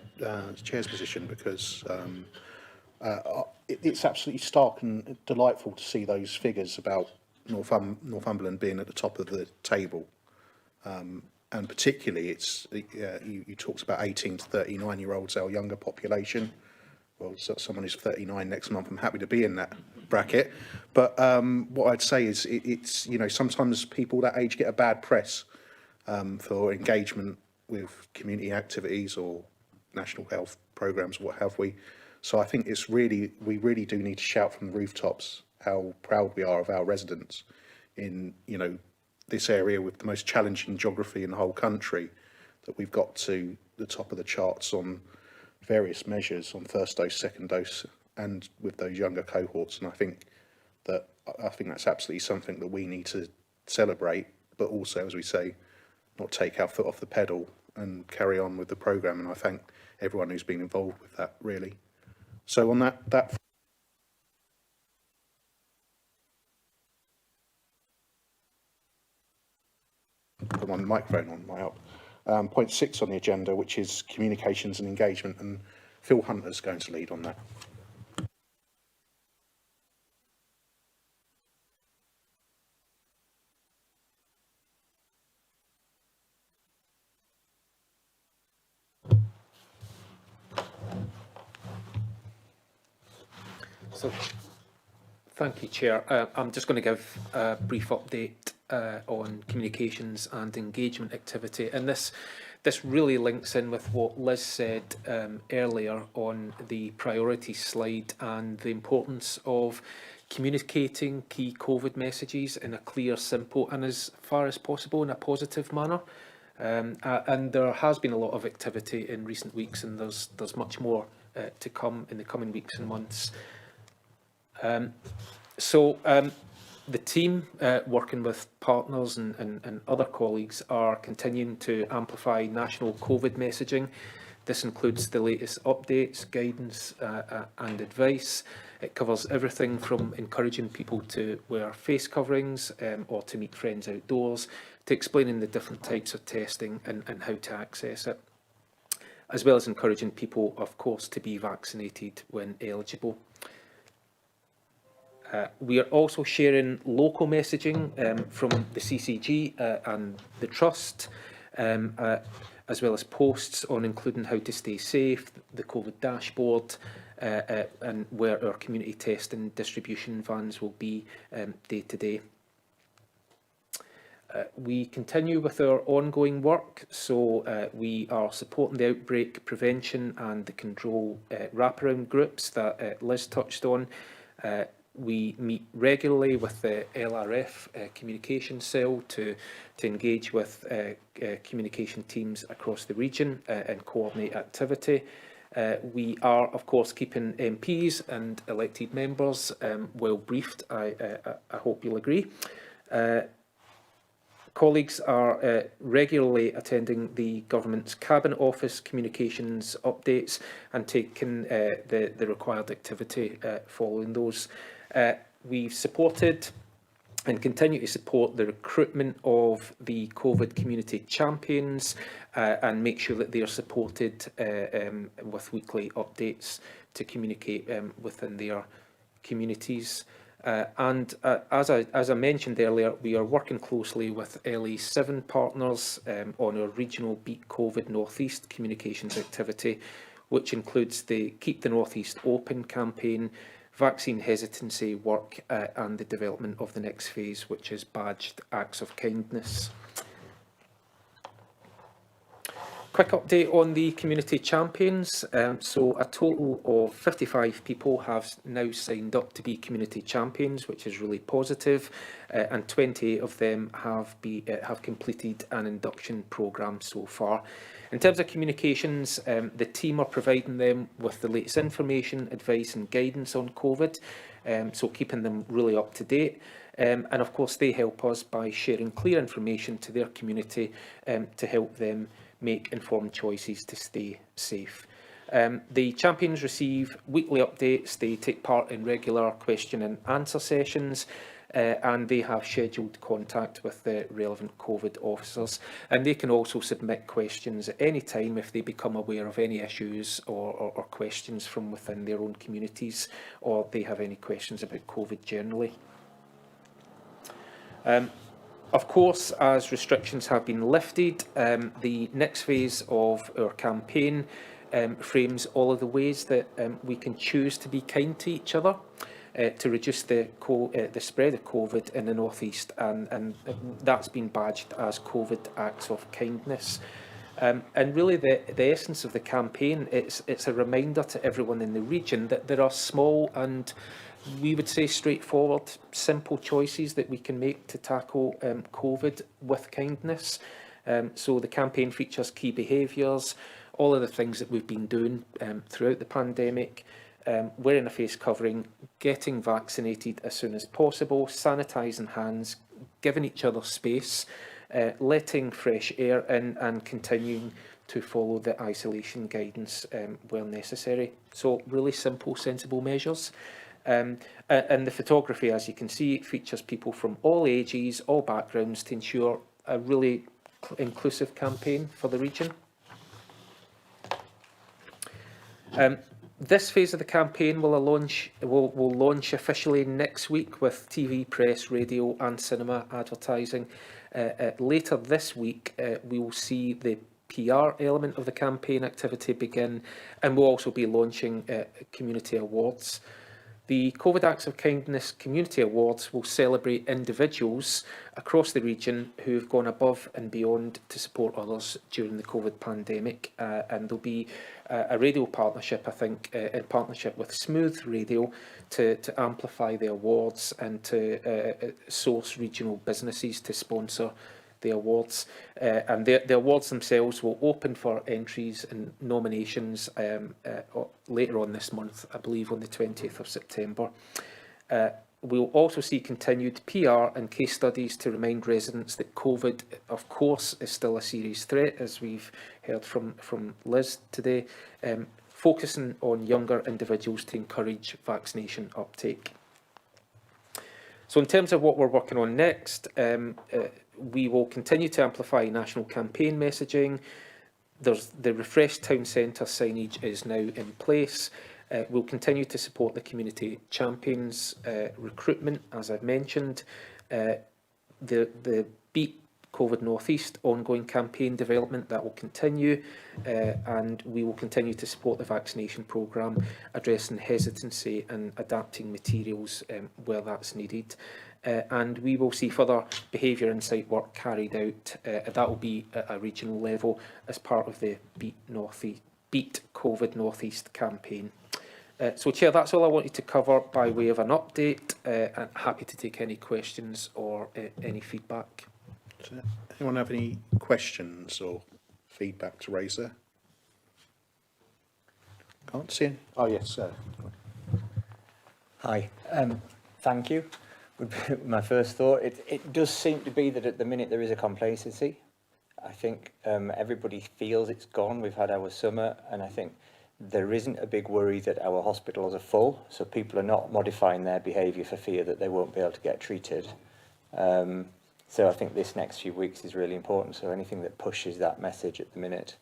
position, because it's absolutely stark and delightful to see those figures about Northumberland being at the top of the table, and particularly you talked about 18 to 39-year-olds, our younger population. Well, so someone who's 39 next month, I'm happy to be in that bracket. But what I'd say is it's sometimes people that age get a bad press for engagement with community activities or national health programmes, what have we. So I think we really do need to shout from the rooftops how proud we are of our residents in, this area with the most challenging geography in the whole country, that we've got to the top of the charts on various measures on first dose, second dose, and with those younger cohorts. And I think that's absolutely something that we need to celebrate, but also, as we say, not take our foot off the pedal and carry on with the programme. And I thank everyone who's been involved with that, really. So on that put my microphone on my up. Point 6 on the agenda, which is communications and engagement, and Phil Hunter's going to lead on that. So, thank you, Chair. I'm just going to give a brief update on communications and engagement activity, and this really links in with what Liz said earlier on the priorities slide, and the importance of communicating key COVID messages in a clear, simple, and as far as possible in a positive manner. And there has been a lot of activity in recent weeks, and there's much more to come in the coming weeks and months. The team, working with partners and other colleagues, are continuing to amplify national COVID messaging. This includes the latest updates, guidance and advice. It covers everything from encouraging people to wear face coverings or to meet friends outdoors, to explaining the different types of testing and how to access it, as well as encouraging people, of course, to be vaccinated when eligible. We are also sharing local messaging from the CCG and the Trust, as well as posts on including how to stay safe, the COVID dashboard, and where our community testing distribution vans will be day to day. We continue with our ongoing work, so we are supporting the outbreak prevention and the control wraparound groups that Liz touched on. We meet regularly with the LRF communication cell to engage with communication teams across the region and coordinate activity. We are, of course, keeping MPs and elected members well briefed. I hope you'll agree. Colleagues are regularly attending the Government's Cabinet Office communications updates and taking the required activity following those. We've supported and continue to support the recruitment of the COVID community champions and make sure that they are supported with weekly updates to communicate within their communities. As I mentioned earlier, we are working closely with LA7 partners on our regional Beat COVID North East communications activity, which includes the Keep the North East Open campaign, vaccine hesitancy work and the development of the next phase, which is badged Acts of Kindness. Quick update on the community champions. So a total of 55 people have now signed up to be community champions, which is really positive, and 28 of them have completed an induction programme so far. In terms of communications, the team are providing them with the latest information, advice and guidance on COVID, so keeping them really up to date. And of course, they help us by sharing clear information to their community to help them make informed choices to stay safe. The champions receive weekly updates, they take part in regular question and answer sessions, and they have scheduled contact with the relevant COVID officers. And they can also submit questions at any time if they become aware of any issues or questions from within their own communities, or they have any questions about COVID generally. Of course, as restrictions have been lifted, the next phase of our campaign frames all of the ways that we can choose to be kind to each other to reduce the spread of COVID in the North East, and that's been badged as COVID Acts of Kindness. And really the essence of the campaign, it's a reminder to everyone in the region that there are small and, we would say, straightforward, simple choices that we can make to tackle COVID with kindness. So the campaign features key behaviours, all of the things that we've been doing throughout the pandemic, wearing a face covering, getting vaccinated as soon as possible, sanitising hands, giving each other space, letting fresh air in, and continuing to follow the isolation guidance where necessary. So really simple, sensible measures. And the photography, as you can see, it features people from all ages, all backgrounds, to ensure a really inclusive campaign for the region. This phase of the campaign will launch officially next week with TV, press, radio and cinema advertising. Later this week, we will see the PR element of the campaign activity begin, and we'll also be launching community awards. The COVID Acts of Kindness Community Awards will celebrate individuals across the region who have gone above and beyond to support others during the COVID pandemic. And there'll be a radio partnership, I think, in partnership with Smooth Radio to amplify the awards and to source regional businesses to sponsor the awards. And the awards themselves will open for entries and nominations later on this month, I believe on the 20th of September. We'll also see continued PR and case studies to remind residents that COVID, of course, is still a serious threat, as we've heard from Liz today, focusing on younger individuals to encourage vaccination uptake. So in terms of what we're working on next, we will continue to amplify national campaign messaging. The refreshed town centre signage is now in place. We'll continue to support the community champions recruitment, as I've mentioned. The Beat COVID North East ongoing campaign development that will continue, and we will continue to support the vaccination programme, addressing hesitancy and adapting materials where that's needed. And we will see further behaviour insight work carried out, and that will be at a regional level as part of the Beat COVID North East campaign. So, Chair, that's all I wanted to cover by way of an update, and happy to take any questions or any feedback. Does anyone have any questions or feedback to raise there? Can't see any. Oh, yes, sir. Hi, thank you. Would be my first thought. It does seem to be that at the minute there is a complacency. I think everybody feels it's gone. We've had our summer, and I think there isn't a big worry that our hospitals are full, so people are not modifying their behaviour for fear that they won't be able to get treated. So I think this next few weeks is really important, so anything that pushes that message at the minute.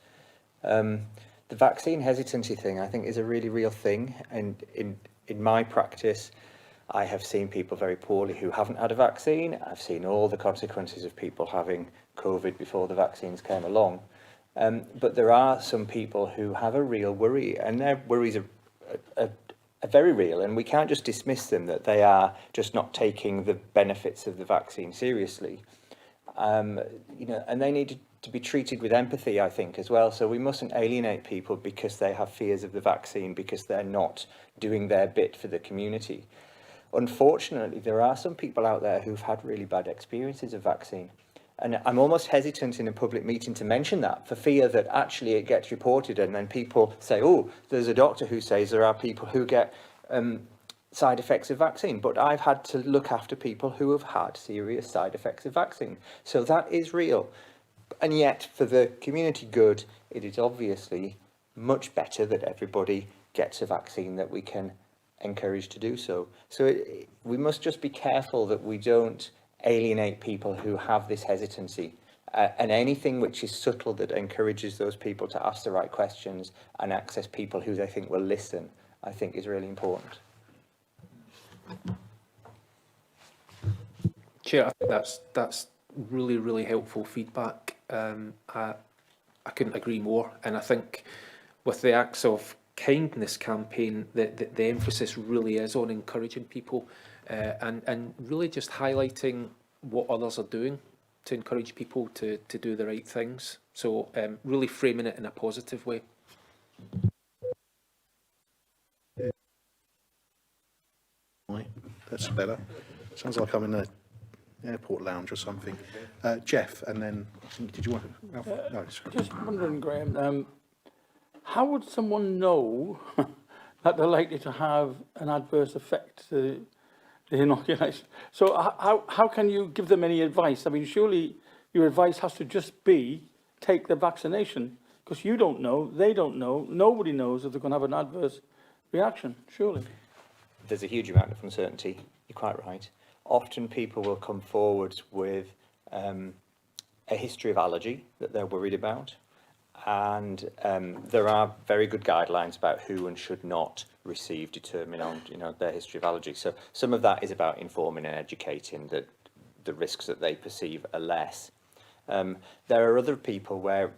The vaccine hesitancy thing, I think, is a really real thing, and in my practice, I have seen people very poorly who haven't had a vaccine. I've seen all the consequences of people having COVID before the vaccines came along. But there are some people who have a real worry, and their worries are very real, and we can't just dismiss them that they are just not taking the benefits of the vaccine seriously. You know, and they need to be treated with empathy, I think, as well. So we mustn't alienate people because they have fears of the vaccine, because they're not doing their bit for the community. Unfortunately, there are some people out there who've had really bad experiences of vaccine. And I'm almost hesitant in a public meeting to mention that for fear that actually it gets reported and then people say, oh, there's a doctor who says there are people who get side effects of vaccine. But I've had to look after people who have had serious side effects of vaccine. So that is real. And yet, for the community good, it is obviously much better that everybody gets a vaccine, that we can encourage to do so. So we must just be careful that we don't alienate people who have this hesitancy, and anything which is subtle that encourages those people to ask the right questions and access people who they think will listen, I think is really important. Chair, I think that's really helpful feedback. I couldn't agree more, and I think with the Acts of Kindness campaign, the emphasis really is on encouraging people and really just highlighting what others are doing to encourage people to do the right things. So really framing it in a positive way. Right, that's better. Sounds like I'm in an airport lounge or something. Jeff, and then, did you want to? No, Just wondering, Graham, how would someone know that they're likely to have an adverse effect to the inoculation? So how can you give them any advice? I mean, surely your advice has to just be take the vaccination, because you don't know, they don't know, nobody knows if they're going to have an adverse reaction, surely. There's a huge amount of uncertainty, you're quite right. Often people will come forward with a history of allergy that they're worried about. And there are very good guidelines about who and should not receive, determine on their history of allergy. So some of that is about informing and educating that the risks that they perceive are less. There are other people where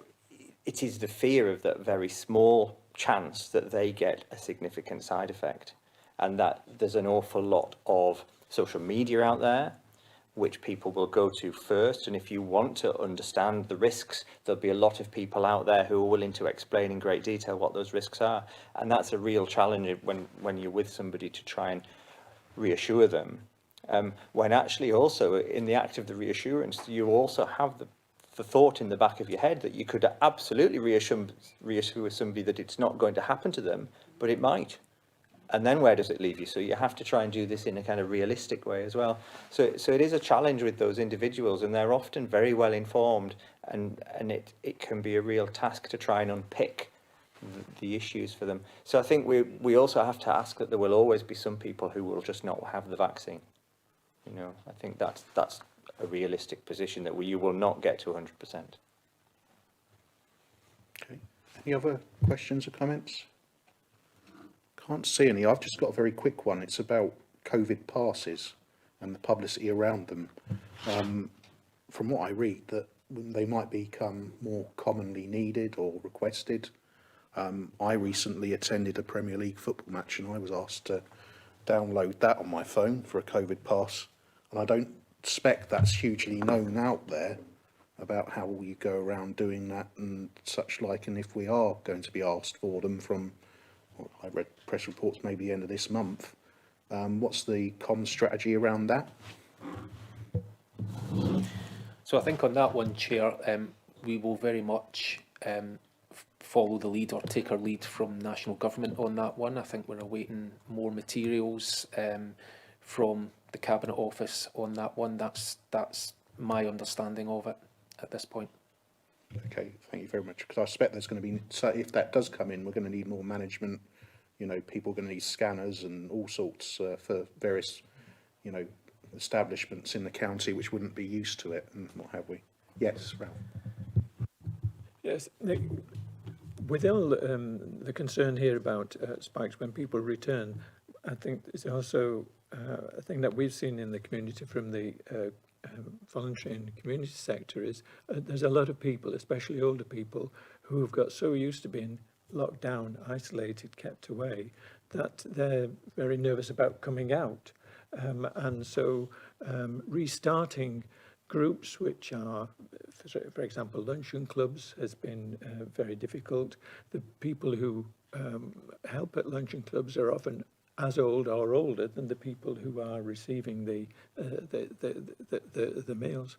it is the fear of that very small chance that they get a significant side effect, and that there's an awful lot of social media out there which people will go to first, and if you want to understand the risks, there'll be a lot of people out there who are willing to explain in great detail what those risks are, and that's a real challenge when you're with somebody to try and reassure them, when actually also in the act of the reassurance you also have the thought in the back of your head that you could absolutely reassure somebody that it's not going to happen to them, but it might. And then where does it leave you? So you have to try and do this in a kind of realistic way as well. So it is a challenge with those individuals, and they're often very well informed, and it can be a real task to try and unpick the issues for them. So I think we also have to ask that there will always be some people who will just not have the vaccine. I think that's a realistic position, that you will not get to 100%. okay. Any other questions or comments? Can't see any. I've just got a very quick one. It's about COVID passes and the publicity around them. from what I read, that they might become more commonly needed or requested. I recently attended a Premier League football match and I was asked to download that on my phone for a COVID pass. And I don't expect that's hugely known out there about how you go around doing that and such like. And if we are going to be asked for them from, well, I read press reports maybe the end of this month, what's the comms strategy around that? So I think on that one, Chair, we will very much follow the lead or take our lead from national government on that one. I think we're awaiting more materials from the Cabinet Office on that one. That's my understanding of it at this point. Okay, thank you very much. Because I expect there's going to be, so if that does come in, we're going to need more management. You know, people are going to need scanners and all sorts for various, you know, establishments in the county which wouldn't be used to it, and what have we. Yes, Ralph. Yes, with all the concern here about spikes when people return, I think it's also a thing that we've seen in the community from the voluntary and community sector is there's a lot of people, especially older people, who have got so used to being locked down, isolated, kept away, that they're very nervous about coming out. And so restarting groups which are, for example, luncheon clubs has been very difficult. The people who help at luncheon clubs are often as old or older than the people who are receiving the meals.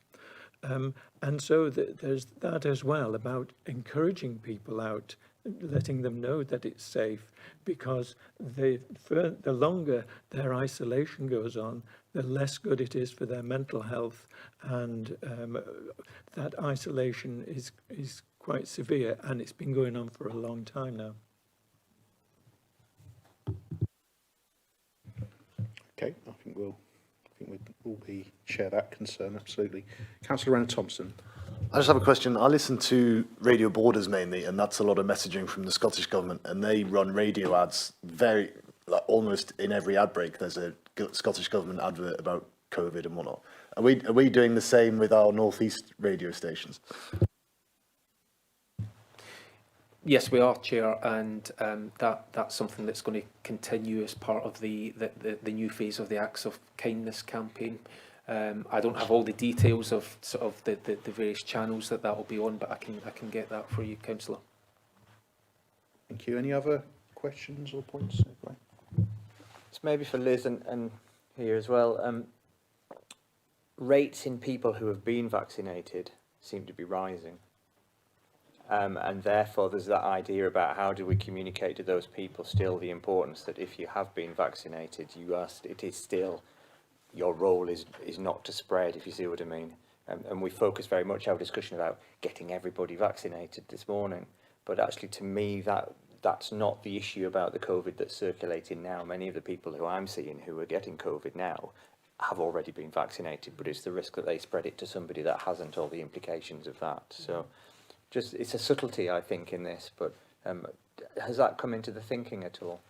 And so there's that as well about encouraging people out, letting them know that it's safe, because the longer their isolation goes on, the less good it is for their mental health, and that isolation is quite severe, and it's been going on for a long time now. Okay, I think we'll all share that concern, absolutely. Councillor Renner Thompson. I just have a question. I listen to Radio Borders mainly, and that's a lot of messaging from the Scottish Government, and they run radio ads very, like, almost in every ad break. There's a Scottish Government advert about COVID and whatnot. Are we doing the same with our North East radio stations? Yes, we are, Chair, and that's something that's going to continue as part of the new phase of the Acts of Kindness campaign. I don't have all the details of sort of the various channels that will be on, but I can get that for you, Councillor. Thank you. Any other questions or points? It's maybe for Liz and here as well. Rates in people who have been vaccinated seem to be rising. And therefore there's that idea about how do we communicate to those people still the importance that if you have been vaccinated, it is still, your role is not to spread, if you see what I mean. And we focus very much our discussion about getting everybody vaccinated this morning, but actually to me that's not the issue about the COVID that's circulating now. Many of the people who I'm seeing who are getting COVID now have already been vaccinated, but it's the risk that they spread it to somebody that hasn't, all the implications of that. So just, it's a subtlety, I think, in this, but has that come into the thinking at all?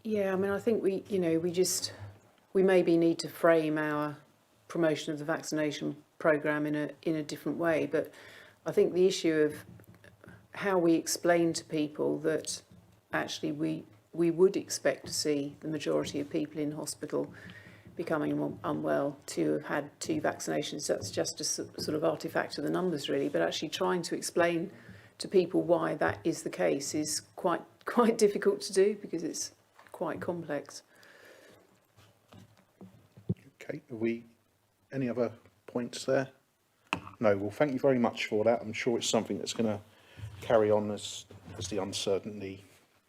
Yeah, I mean, I think we maybe need to frame our promotion of the vaccination programme in a different way, but I think the issue of how we explain to people that actually we would expect to see the majority of people in hospital becoming unwell to have had 2 vaccinations. That's just a sort of artefact of the numbers, really, but actually trying to explain to people why that is the case is quite difficult to do, because it's quite complex. Okay, any other points there? No, well, thank you very much for that. I'm sure it's something that's going to carry on as the uncertainty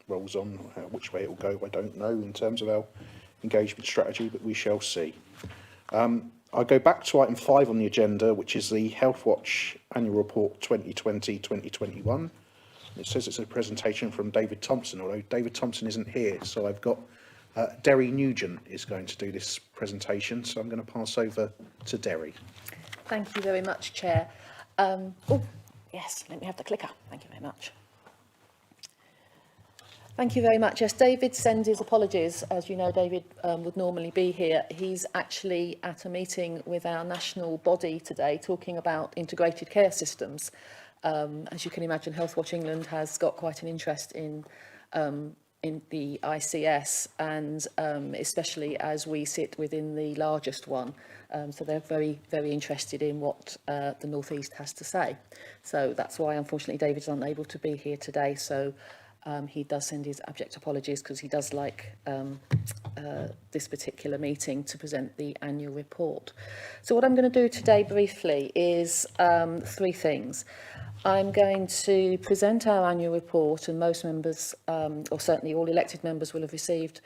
rolls on. Which way it will go, I don't know, in terms of our engagement strategy, but we shall see. I'll go back to item 5 on the agenda, which is the Health Watch Annual Report 2020-2021. It says it's a presentation from David Thompson, although David Thompson isn't here, so I've got Derry Nugent is going to do this presentation, so I'm going to pass over to Derry. Thank you very much, Chair. Oh, yes, let me have the clicker. Thank you very much. Thank you very much. Yes, David sends his apologies. As you know, David would normally be here. He's actually at a meeting with our national body today talking about integrated care systems. As you can imagine, Healthwatch England has got quite an interest in the ICS, and especially as we sit within the largest one. So they're very, very interested in what the North East has to say. So that's why, unfortunately, David's unable to be here today. So he does send his abject apologies, because he does like this particular meeting to present the annual report. So what I'm going to do today briefly is 3 things. I'm going to present our annual report, and most members, or certainly all elected members, will have received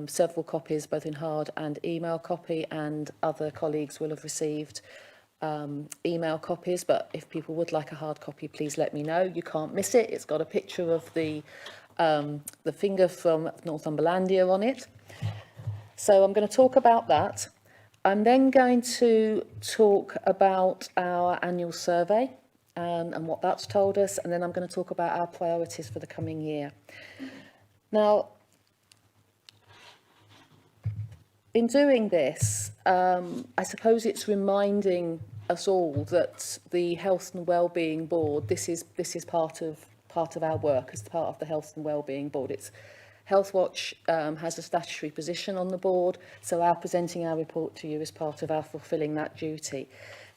several copies, both in hard and email copy, and other colleagues will have received email copies. But if people would like a hard copy, please let me know. You can't miss it. It's got a picture of the finger from Northumberlandia on it. So I'm going to talk about that. I'm then going to talk about our annual survey and what that's told us, and then I'm going to talk about our priorities for the coming year. Now, in doing this, I suppose it's reminding us all that the Health and Wellbeing Board, this is part of our work as part of the Health and Wellbeing Board. It's Healthwatch has a statutory position on the board, so our presenting our report to you is part of our fulfilling that duty.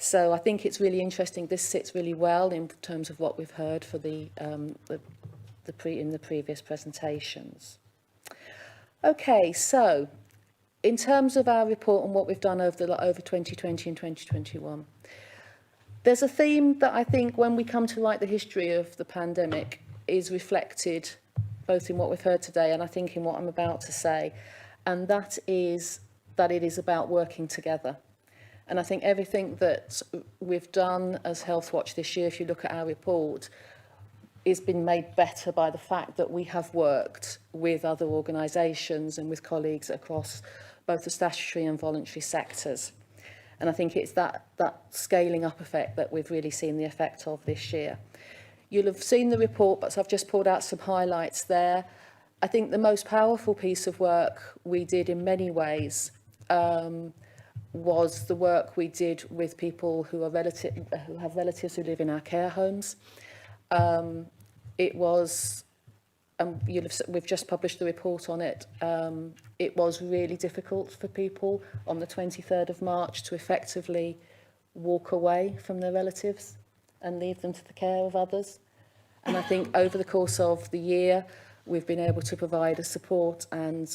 So I think it's really interesting. This sits really well in terms of what we've heard for in the previous presentations. Okay, so in terms of our report and what we've done over 2020 and 2021, there's a theme that I think when we come to write the history of the pandemic is reflected both in what we've heard today and I think in what I'm about to say, and that is that it is about working together. And I think everything that we've done as Healthwatch this year, if you look at our report, is been made better by the fact that we have worked with other organisations and with colleagues across both the statutory and voluntary sectors. And I think it's that scaling up effect that we've really seen the effect of this year. You'll have seen the report, but I've just pulled out some highlights there. I think the most powerful piece of work we did in many ways was the work we did with people who have relatives who live in our care homes. It was, we've just published the report on it. It was really difficult for people on the 23rd of March to effectively walk away from their relatives and leave them to the care of others. And I think over the course of the year, we've been able to provide a support and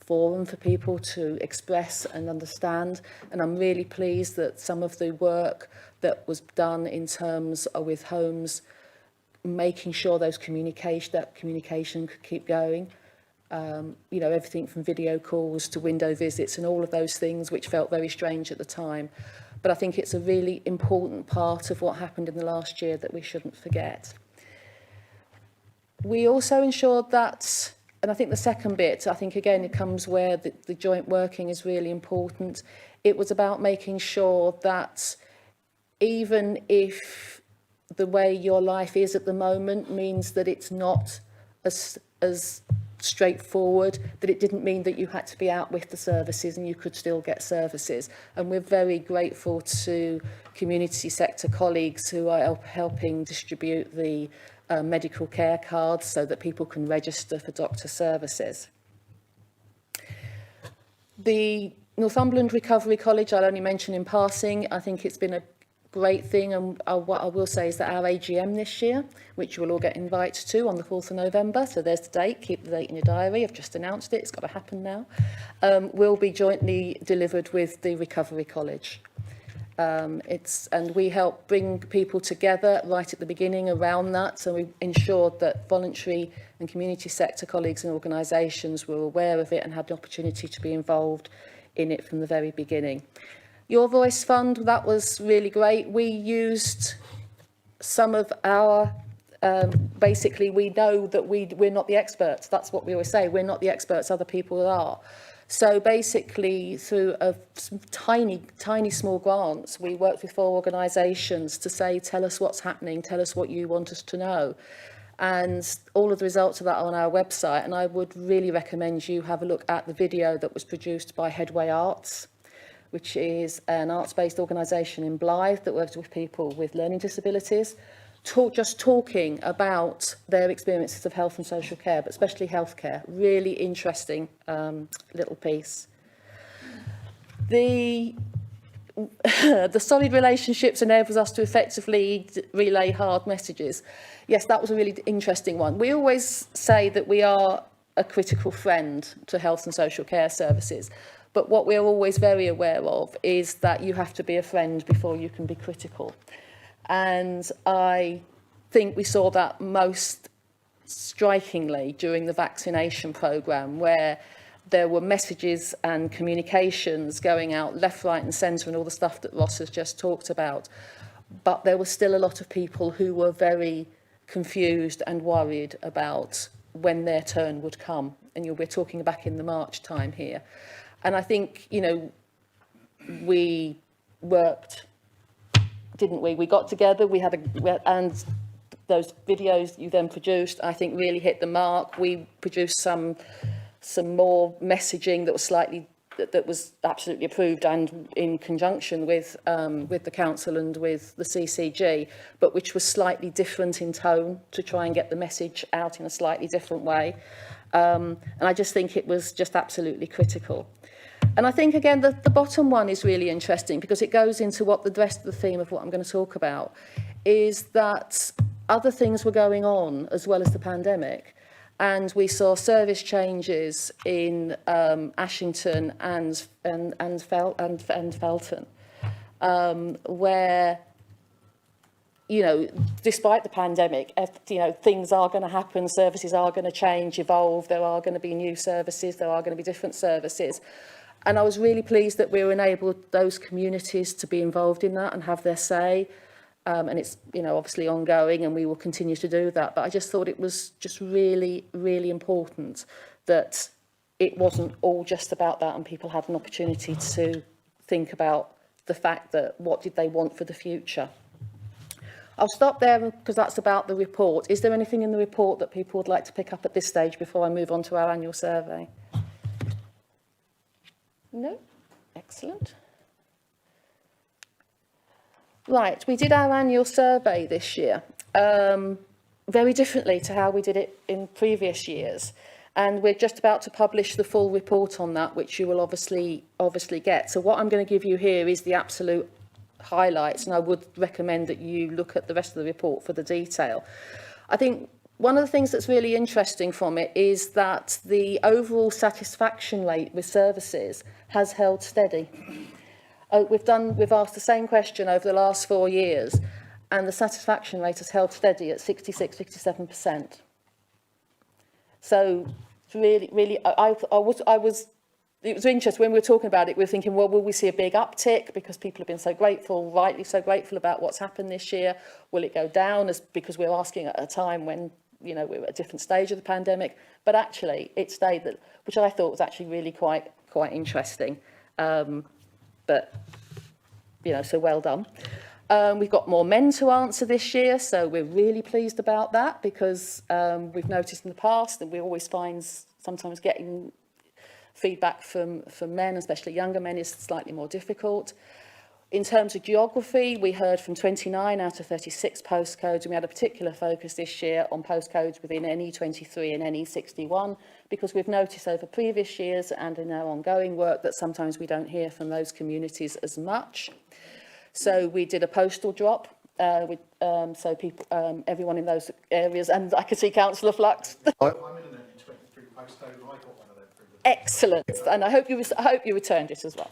forum for people to express and understand. And I'm really pleased that some of the work that was done in terms of with homes, making sure that communication could keep going. You know, everything from video calls to window visits and all of those things, which felt very strange at the time. But I think it's a really important part of what happened in the last year that we shouldn't forget. We also ensured that, and I think the second bit, I think again it comes where the joint working is really important. It was about making sure that even if the way your life is at the moment means that it's not as straightforward, that it didn't mean that you had to be out with the services and you could still get services. And we're very grateful to community sector colleagues who are helping distribute the medical care cards so that people can register for doctor services. The Northumberland Recovery College, I'll only mention in passing. I think it's been a great thing, and what I will say is that our AGM this year, which you will all get invited to on the 4th of November, so there's the date, keep the date in your diary, I've just announced it, it's got to happen now, will be jointly delivered with the Recovery College. And we help bring people together right at the beginning around that, so we ensured that voluntary and community sector colleagues and organisations were aware of it and had the opportunity to be involved in it from the very beginning. Your Voice Fund, that was really great. We used some of our, basically we know that we're not the experts. That's what we always say. We're not the experts, other people are. So basically through some tiny small grants, we worked with 4 organisations to say, tell us what's happening, tell us what you want us to know. And all of the results of that are on our website, and I would really recommend you have a look at the video that was produced by Headway Arts, which is an arts-based organisation in Blythe that works with people with learning disabilities, just talking about their experiences of health and social care, but especially healthcare. Really interesting little piece. The solid relationships enables us to effectively relay hard messages. Yes, that was a really interesting one. We always say that we are a critical friend to health and social care services, but what we're always very aware of is that you have to be a friend before you can be critical. And I think we saw that most strikingly during the vaccination programme, where there were messages and communications going out left, right and centre, and all the stuff that Ross has just talked about. But there were still a lot of people who were very confused and worried about when their turn would come. And we're talking back in the March time here. And I think, you know, we worked, didn't we? We got together, and those videos you then produced, I think, really hit the mark. We produced some more messaging that was that was absolutely approved and in conjunction with the council and with the CCG, but which was slightly different in tone to try and get the message out in a slightly different way. And I just think it was just absolutely critical. And I think, again, the bottom one is really interesting because it goes into what the rest of the theme of what I'm going to talk about is that other things were going on as well as the pandemic. And we saw service changes in Ashington and Felton, where, you know, despite the pandemic, you know, things are going to happen, services are going to change, evolve, there are going to be new services, there are going to be different services. And I was really pleased that we enabled those communities to be involved in that and have their say. And it's, you know, obviously ongoing and we will continue to do that. But I just thought it was just really, really important that it wasn't all just about that and people had an opportunity to think about the fact that what did they want for the future. I'll stop there because that's about the report. Is there anything in the report that people would like to pick up at this stage before I move on to our annual survey? No? Excellent. Right, we did our annual survey this year, very differently to how we did it in previous years. And we're just about to publish the full report on that, which you will obviously get. So what I'm going to give you here is the absolute highlights, and I would recommend that you look at the rest of the report for the detail. I think one of the things that's really interesting from it is that the overall satisfaction rate with services has held steady. We've asked the same question over the last 4 years, and the satisfaction rate has held steady at 66–67%. So it's really, it was interesting when we were talking about it. We were thinking, well, will we see a big uptick because people have been so grateful, rightly so grateful about what's happened this year? Will it go down because we're asking at a time when, you know, we're at a different stage of the pandemic? But actually, it stayed, which I thought was actually really quite interesting. But, you know, so well done. We've got more men to answer this year, so we're really pleased about that because we've noticed in the past that we always find sometimes getting feedback from men, especially younger men, is slightly more difficult. In terms of geography, we heard from 29 out of 36 postcodes, and we had a particular focus this year on postcodes within NE23 and NE61, because we've noticed over previous years and in our ongoing work that sometimes we don't hear from those communities as much. So we did a postal drop, so people, everyone in those areas, and I could see Councillor Flux. I'm in an NE23 postcode, and I got one of them. Excellent, and I hope you returned it as well.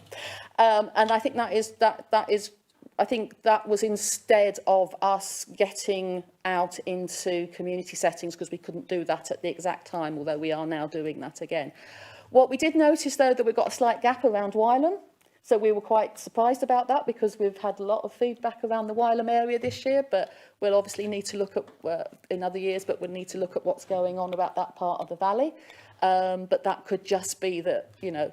And I think that is I think that was instead of us getting out into community settings, because we couldn't do that at the exact time, although we are now doing that again. What we did notice, though, that we've got a slight gap around Wylam. So we were quite surprised about that because we've had a lot of feedback around the Wylam area this year, but we'll obviously need to look at, in other years, but we'll need to look at what's going on about that part of the valley. But that could just be that, you know,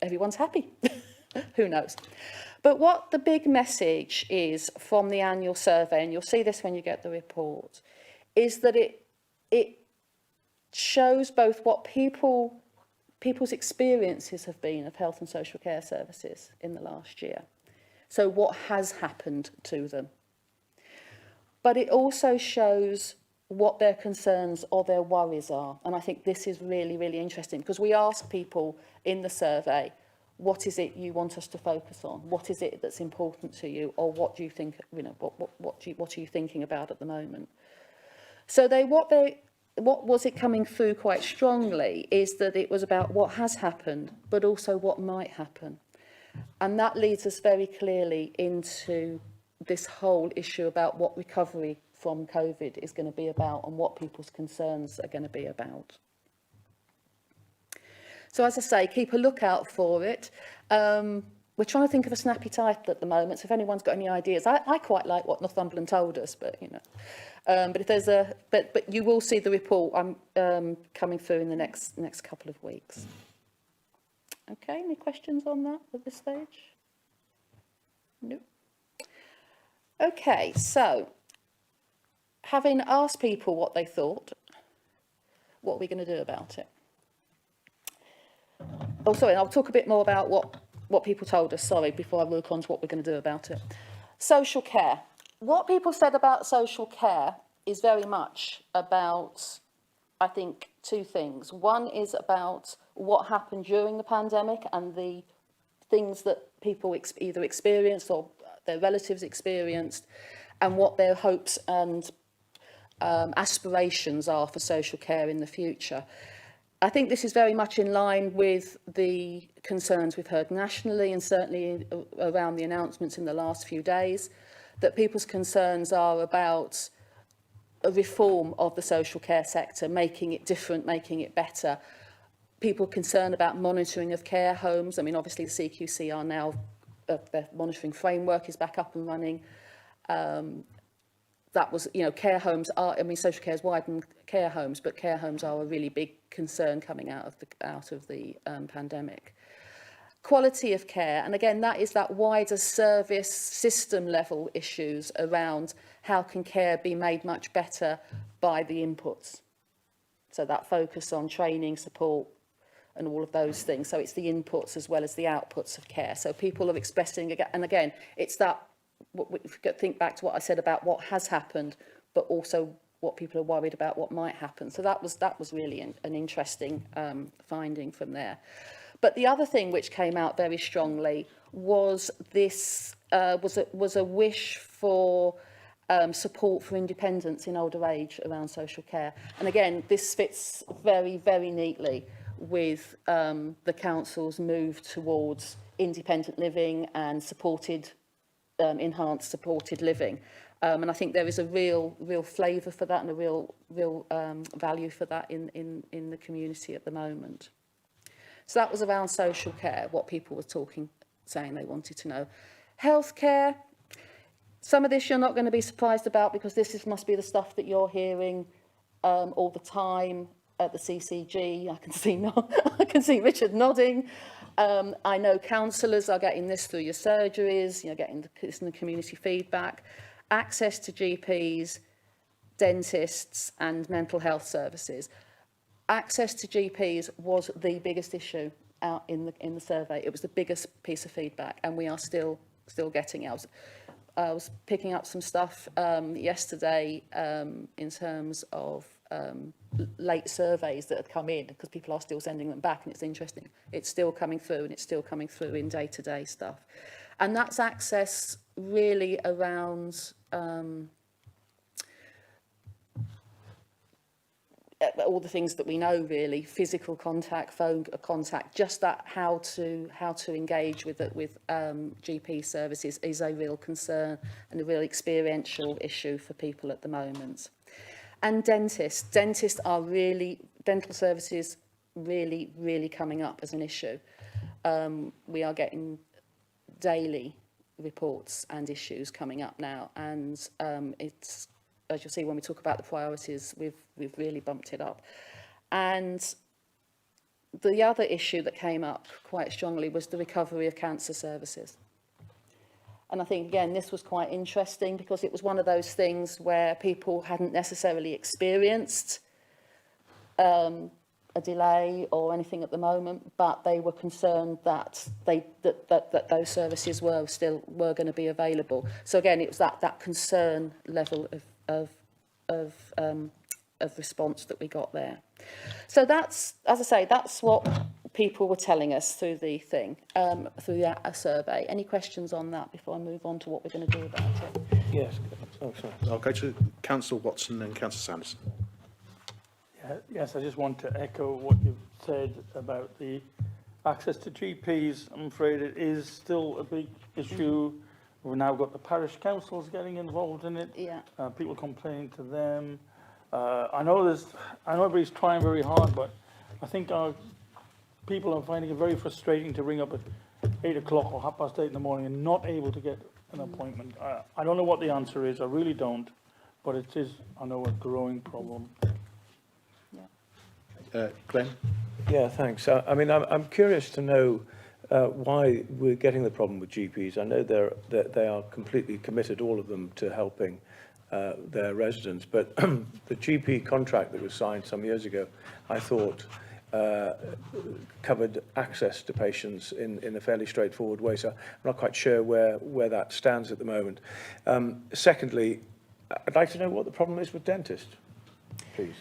everyone's happy. Who knows? But what the big message is from the annual survey, and you'll see this when you get the report, is that it shows both what people's experiences have been of health and social care services in the last year. So what has happened to them. But it also shows what their concerns or their worries are. And I think this is really, really interesting because we ask people in the survey, what is it you want us to focus on? What is it that's important to you? Or what do you think, you know, what are you thinking about at the moment? So what was it coming through quite strongly is that it was about what has happened, but also what might happen. And that leads us very clearly into this whole issue about what recovery from COVID is going to be about and what people's concerns are going to be about. So as I say, keep a lookout for it. We're trying to think of a snappy title at the moment, so if anyone's got any ideas, I quite like what Northumberland told us, but you know. But if there's but you will see the report coming through in the next couple of weeks. Okay, any questions on that at this stage? No. Okay, so having asked people what they thought, what are we going to do about it? Oh, sorry, I'll talk a bit more about what people told us, sorry, before I work on to what we're going to do about it. Social care. What people said about social care is very much about, I think, two things. One is about what happened during the pandemic and the things that people either experienced or their relatives experienced, and what their hopes and aspirations are for social care in the future. I think this is very much in line with the concerns we've heard nationally and certainly around the announcements in the last few days, that people's concerns are about a reform of the social care sector, making it different, making it better. People concerned about monitoring of care homes. I mean, obviously the CQC are now, their monitoring framework is back up and running. That was, you know, care homes are, I mean, social care has widened care homes, but care homes are a really big concern coming out of the pandemic. Quality of care, and again, that is that wider service system level issues around how can care be made much better by the inputs. So that focus on training, support, and all of those things. So it's the inputs as well as the outputs of care. So people are expressing, and again, it's that, think back to what I said about what has happened, but also what people are worried about what might happen. So that was really an interesting finding from there. But the other thing which came out very strongly was this was a wish for support for independence in older age around social care. And again, this fits very, very neatly with the council's move towards independent living and supported enhanced supported living. And I think there is a real flavour for that and a real value for that in the community at the moment. So that was around social care, what people were saying they wanted to know. Healthcare, some of this you're not going to be surprised about because must be the stuff that you're hearing all the time at the CCG. I can see Richard nodding. I know counsellors are getting this through your surgeries, getting this in the community feedback. Access to GPs, dentists and mental health services. Access to GPs was the biggest issue out in the survey. It was the biggest piece of feedback, and we are still getting it. I was picking up some stuff yesterday in terms of late surveys that had come in, because people are still sending them back, and it's interesting. It's still coming through, and it's still coming through in day-to-day stuff. And that's access really around all the things that we know, really: physical contact, phone contact. Just that how to engage with GP services is a real concern and a real experiential issue for people at the moment. And dentists are dental services really coming up as an issue. We are getting daily reports and issues coming up now, and it's, as you'll see when we talk about the priorities, we've really bumped it up. And the other issue that came up quite strongly was the recovery of cancer services. And I think, again, this was quite interesting because it was one of those things where people hadn't necessarily experienced a delay or anything at the moment, but they were concerned that that those services were going to be available. So again, it was that concern level of response that we got there. So that's, as I say, that's what people were telling us through the thing, through the survey. Any questions on that before I move on to what we're going to do about it? Yes. Oh, sorry. I'll go to Councillor Watson and Councillor Sanderson. Yes, I just want to echo what you've said about the access to GPs. I'm afraid it is still a big issue. We've now got the parish councils getting involved in it. Yeah. People complaining to them. I know everybody's trying very hard, but I think our people are finding it very frustrating to ring up at 8 o'clock or 8:30 in the morning and not able to get an appointment. I don't know what the answer is. I really don't, but it is, I know, a growing problem. Glenn? Yeah, thanks. I mean, I'm curious to know why we're getting the problem with GPs. I know they are completely committed, all of them, to helping their residents, but the GP contract that was signed some years ago, I thought covered access to patients in a fairly straightforward way, so I'm not quite sure where that stands at the moment. Secondly, I'd like to know what the problem is with dentists, please.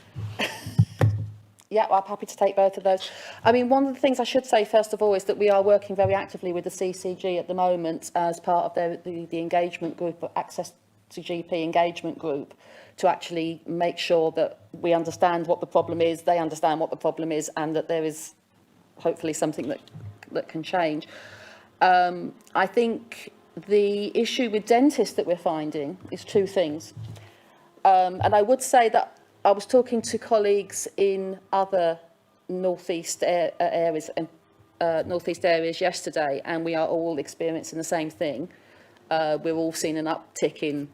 Yeah, well, I'm happy to take both of those. I mean, one of the things I should say, first of all, is that we are working very actively with the CCG at the moment as part of the engagement group, access to GP engagement group, to actually make sure that we understand what the problem is, they understand what the problem is, and that there is hopefully something that can change. I think the issue with dentists that we're finding is two things. And I would say that I was talking to colleagues in other northeast areas yesterday, and we are all experiencing the same thing. We're all seeing an uptick in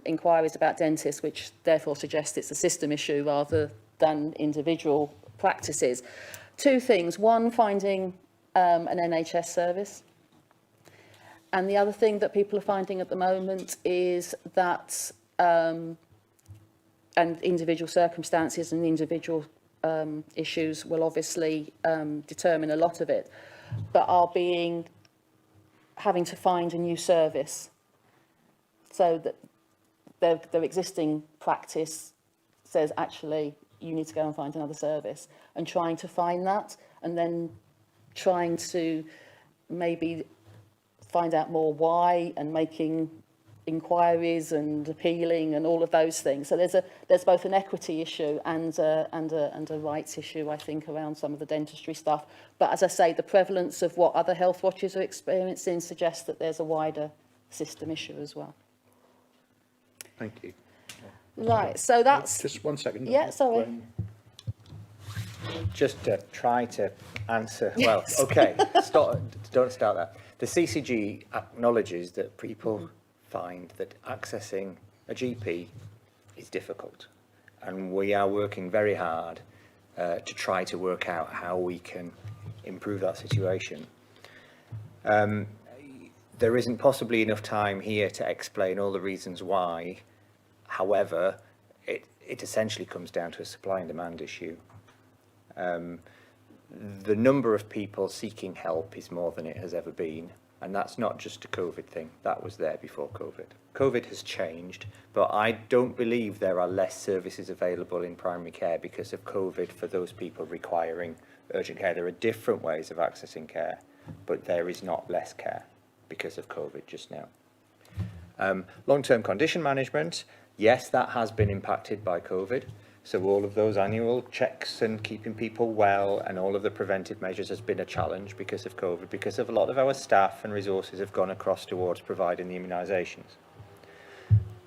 inquiries about dentists, which therefore suggests it's a system issue rather than individual practices. Two things: one, finding an NHS service, and the other thing that people are finding at the moment is that and individual circumstances and individual issues will obviously determine a lot of it, but are having to find a new service. So that their existing practice says, actually, you need to go and find another service, and trying to find that, and then trying to maybe find out more why, and making inquiries and appealing and all of those things. So there's both an equity issue and a rights issue, I think, around some of the dentistry stuff. But as I say, the prevalence of what other health watchers are experiencing suggests that there's a wider system issue as well. Thank you. Right, so that's... Just 1 second. Yeah, sorry. Just to try to answer, well, okay, don't start that. The CCG acknowledges that people find that accessing a GP is difficult, and we are working very hard to try to work out how we can improve that situation. There isn't possibly enough time here to explain all the reasons why. However, it essentially comes down to a supply and demand issue. The number of people seeking help is more than it has ever been. And that's not just a COVID thing. That was there before COVID. COVID has changed, but I don't believe there are less services available in primary care because of COVID for those people requiring urgent care. There are different ways of accessing care, but there is not less care because of COVID just now. Long-term condition management, yes, that has been impacted by COVID. So all of those annual checks and keeping people well and all of the preventive measures has been a challenge because of COVID, because of a lot of our staff and resources have gone across towards providing the immunisations.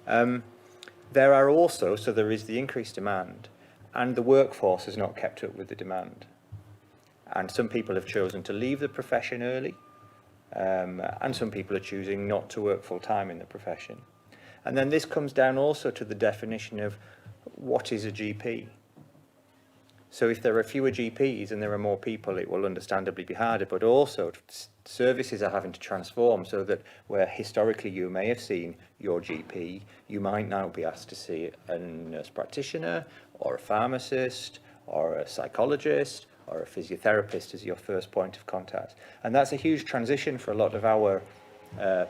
There are also, so there is the increased demand, and the workforce has not kept up with the demand. And some people have chosen to leave the profession early, and some people are choosing not to work full time in the profession. And then this comes down also to the definition of what is a GP. So if there are fewer GPs and there are more people, it will understandably be harder, but also services are having to transform so that where historically you may have seen your GP, you might now be asked to see a nurse practitioner or a pharmacist or a psychologist or a physiotherapist as your first point of contact. And that's a huge transition for a lot of our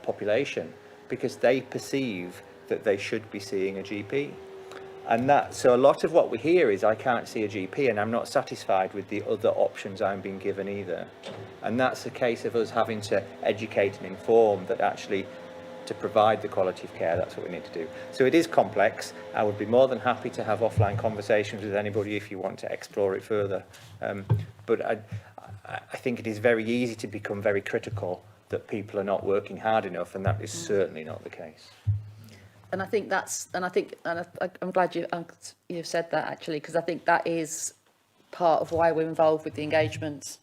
population, because they perceive that they should be seeing a GP. And so a lot of what we hear is, I can't see a GP and I'm not satisfied with the other options I'm being given either. And that's a case of us having to educate and inform that actually to provide the quality of care, that's what we need to do. So it is complex. I would be more than happy to have offline conversations with anybody if you want to explore it further. But I think it is very easy to become very critical that people are not working hard enough, and that is certainly not the case. And I think I'm glad you've said that, actually, because I think that is part of why we're involved with the engagement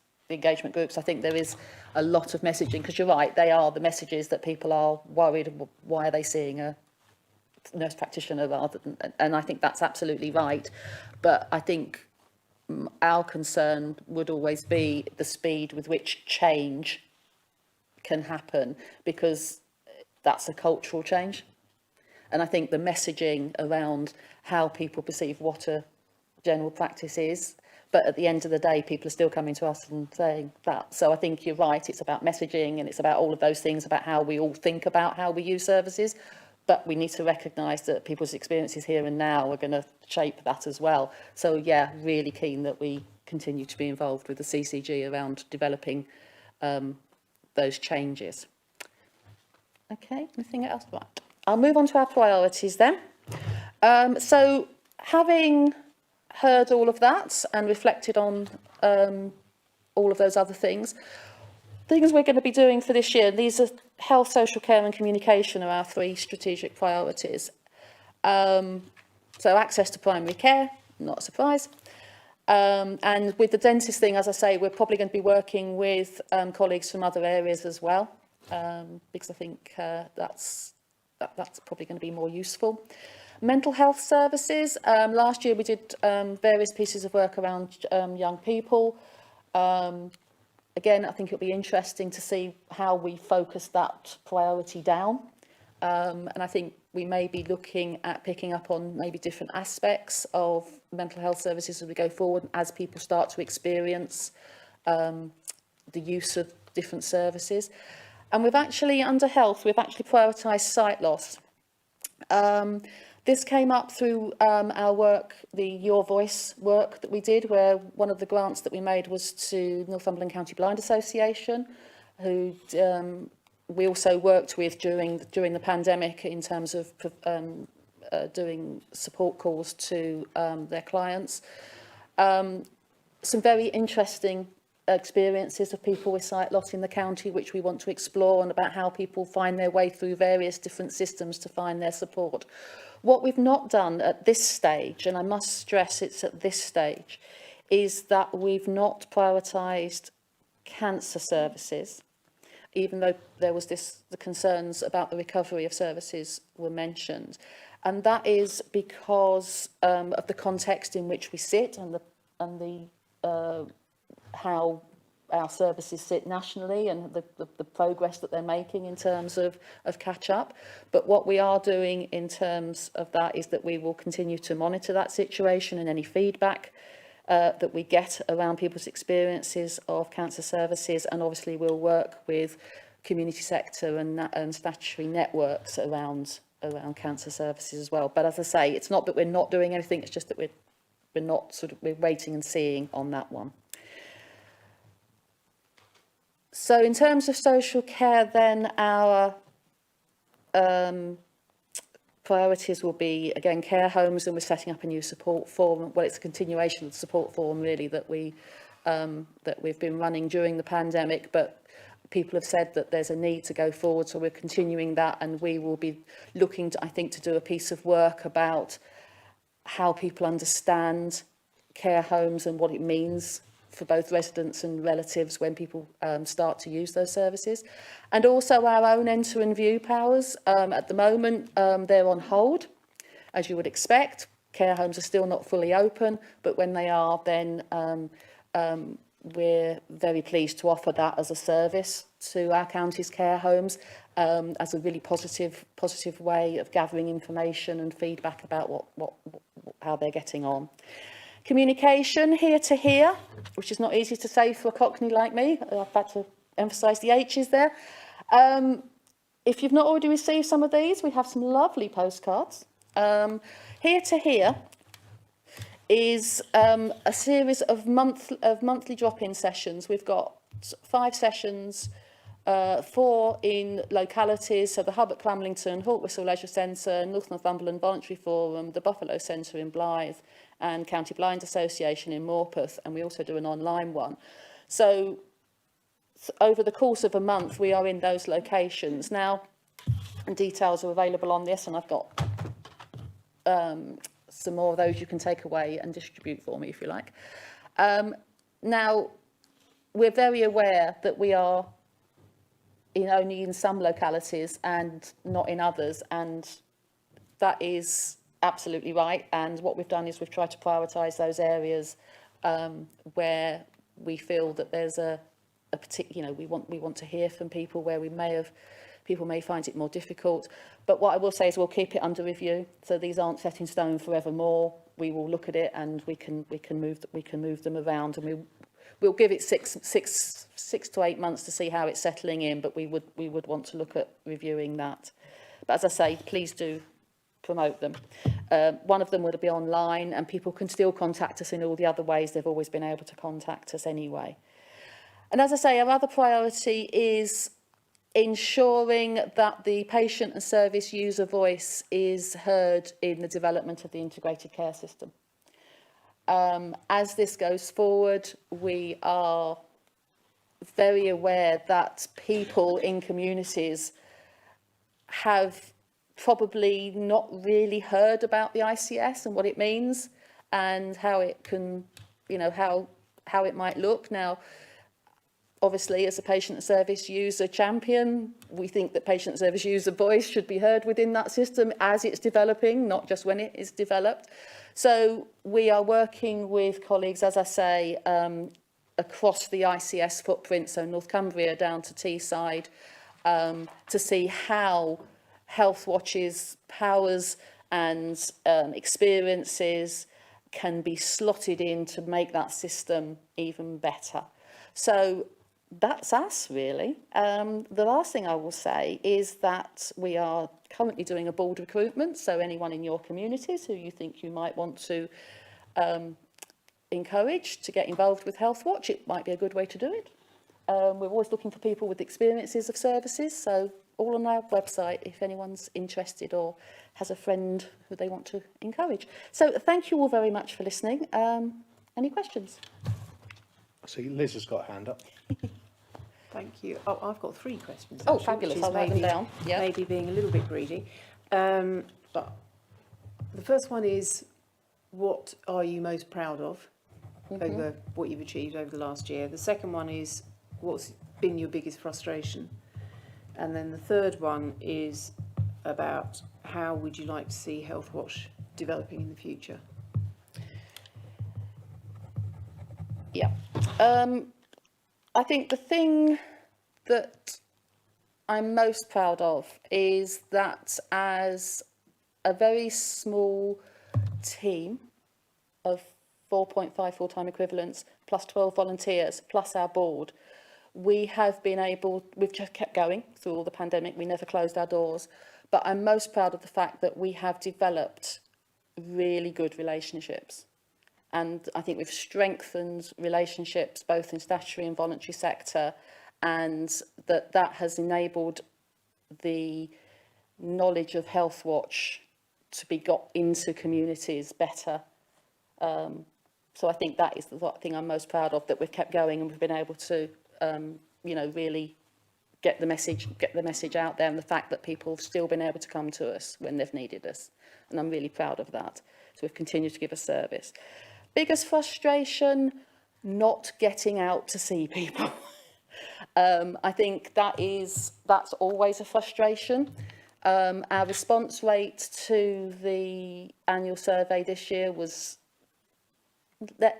groups. I think there is a lot of messaging, because you're right, they are the messages that people are worried, why are they seeing a nurse practitioner rather than, and I think that's absolutely right. But I think our concern would always be the speed with which change can happen, because that's a cultural change. And I think the messaging around how people perceive what a general practice is, but at the end of the day, people are still coming to us and saying that. So I think you're right, it's about messaging and it's about all of those things, about how we all think about how we use services. But we need to recognise that people's experiences here and now are going to shape that as well. So yeah, really keen that we continue to be involved with the CCG around developing those changes. Okay, anything else? Right. I'll move on to our priorities then. So having heard all of that and reflected on all of those other things we're going to be doing for this year, these are health, social care and communication are our 3 strategic priorities. So access to primary care, not a surprise. And with the dentist thing, as I say, we're probably going to be working with colleagues from other areas as well, because I think that's probably going to be more useful. Mental health services. Last year we did various pieces of work around young people. Again, I think it'll be interesting to see how we focus that priority down. And I think we may be looking at picking up on maybe different aspects of mental health services as we go forward, as people start to experience the use of different services. And we've actually, under health, we've actually prioritised sight loss. This came up through our work, the Your Voice work that we did, where one of the grants that we made was to Northumberland County Blind Association, who we also worked with during the pandemic in terms of doing support calls to their clients. Some very interesting experiences of people with sight loss in the county, which we want to explore, and about how people find their way through various different systems to find their support. What we've not done at this stage, and I must stress it's at this stage, is that we've not prioritised cancer services, even though there was the concerns about the recovery of services were mentioned. And that is because of the context in which we sit and how our services sit nationally and the progress that they're making in terms of catch-up. But what we are doing in terms of that is that we will continue to monitor that situation and any feedback that we get around people's experiences of cancer services, and obviously we'll work with community sector and statutory networks around cancer services as well. But as I say, it's not that we're not doing anything, it's just that we're waiting and seeing on that one. So in terms of social care, then our priorities will be, again, care homes, and we're setting up a new support forum. Well, it's a continuation of the support forum, really, that we've been running during the pandemic, but people have said that there's a need to go forward, so we're continuing that, and we will be looking to, I think, to do a piece of work about how people understand care homes and what it means for both residents and relatives when people start to use those services. And also our own enter and view powers. At the moment, they're on hold, as you would expect. care homes are still not fully open, but when they are, then we're very pleased to offer that as a service to our county's care homes, as a really positive way of gathering information and feedback about how they're getting on. Communication, here to here, which is not easy to say for a Cockney like me. I've had to emphasise the H's there. If you've not already received some of these, we have some lovely postcards. Here to here is a series of monthly drop-in sessions. We've got 5 sessions, 4 in localities, so the Hub at Clamlington, Hawk Whistle Leisure Centre, North Northumberland Voluntary Forum, the Buffalo Centre in Blythe, and County Blind Association in Morpeth, and we also do an online one. So over the course of a month, we are in those locations. Now, and details are available on this, and I've got some more of those you can take away and distribute for me if you like. Now, we're very aware that we are only in some localities and not in others, and that is absolutely right. And what we've done is we've tried to prioritise those areas where we feel that there's a particular, we want to hear from people where people may find it more difficult. But what I will say is we'll keep it under review. So these aren't set in stone forevermore. We will look at it and we can move them around, and we'll give it six to 8 months to see how it's settling in. But we would want to look at reviewing that. But as I say, please do promote them. One of them would be online, and people can still contact us in all the other ways they've always been able to contact us anyway. And as I say, our other priority is ensuring that the patient and service user voice is heard in the development of the integrated care system. As this goes forward, we are very aware that people in communities have probably not really heard about the ICS and what it means and how it can, how it might look. Now, obviously, as a patient and service user champion, we think that patient and service user voice should be heard within that system as it's developing, not just when it is developed. So we are working with colleagues, as I say, across the ICS footprint, so North Cumbria down to Teesside, to see how Health Watch's powers and experiences can be slotted in to make that system even better. So that's us, really. The last thing I will say is that we are currently doing a board recruitment, so anyone in your communities who you think you might want to encourage to get involved with Health Watch, it might be a good way to do it. We're always looking for people with experiences of services, so all on our website if anyone's interested or has a friend who they want to encourage. So thank you all very much for listening. Any questions? I see Liz has got a hand up. Thank you. Oh, I've got 3 questions. Oh, actually, fabulous. which is I'll write them down. Yeah. Maybe being a little bit greedy. But the first one is, what are you most proud of over what you've achieved over the last year? The second one is, what's been your biggest frustration? And then the third one is about how would you like to see Health Watch developing in the future? Yeah. I think the thing that I'm most proud of is that as a very small team of 4.5 full-time equivalents, plus 12 volunteers, plus our board, we have been able, we've just kept going through all the pandemic, we never closed our doors, but I'm most proud of the fact that we have developed really good relationships. And I think we've strengthened relationships both in statutory and voluntary sector, and that has enabled the knowledge of Health Watch to be got into communities better. So I think that is the thing I'm most proud of, that we've kept going and we've been able to, really get the message out there, and the fact that people have still been able to come to us when they've needed us. And I'm really proud of that. So we've continued to give a service. Biggest frustration, not getting out to see people. I think that's always a frustration. Our response rate to the annual survey this year was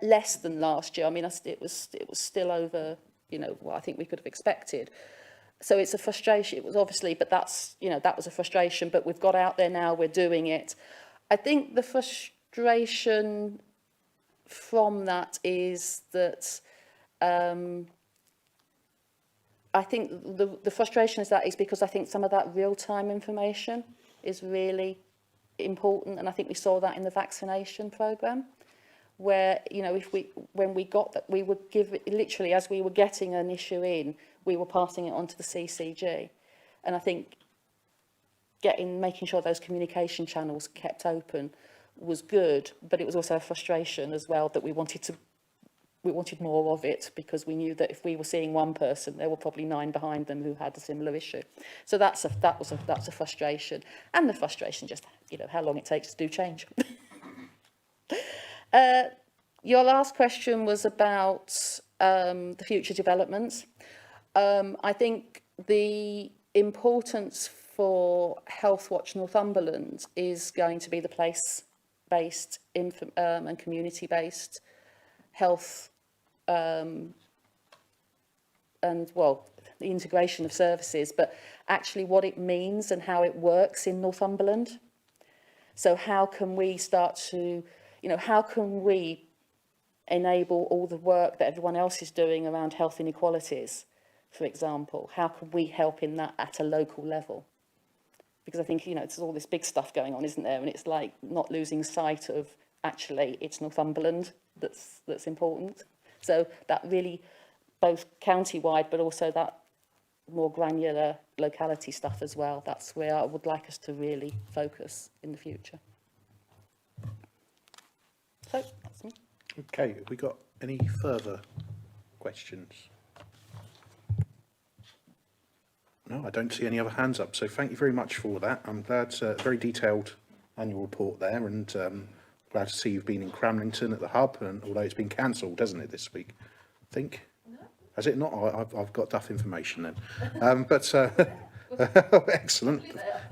less than last year. I mean, it was still over, you know, what I think we could have expected. So it's a frustration. It was obviously, but that's, you know, that was a frustration. But we've got out there now. We're doing it. I think the frustration from that is that I think the frustration is because I think some of that real-time information is really important, and I think we saw that in the vaccination programme, where, you know, when we got that, we would give it literally as we were getting an issue in, we were passing it on to the CCG, and I think making sure those communication channels kept open was good, but it was also a frustration as well that we wanted more of it, because we knew that if we were seeing one person, there were probably 9 behind them who had a similar issue. So that's a frustration, and the frustration just, you know, how long it takes to do change. Your last question was about the future developments. I think the importance for Health Watch Northumberland is going to be the place-based and community-based health and, well, the integration of services, but actually what it means and how it works in Northumberland. So how can we start to, you know, how can we enable all the work that everyone else is doing around health inequalities, for example? How can we help in that at a local level? Because I think, you know, there's all this big stuff going on, isn't there? And it's like not losing sight of actually it's Northumberland that's important. So that really, both county-wide, but also that more granular locality stuff as well. That's where I would like us to really focus in the future. So that's me. Okay, have we got any further questions? No, I don't see any other hands up, so thank you very much for that. I'm glad it's a very detailed annual report there, and glad to see you've been in Cramlington at the hub, and although it's been cancelled, hasn't it, this week? I think. No. Has it not? I've got enough information then. Excellent,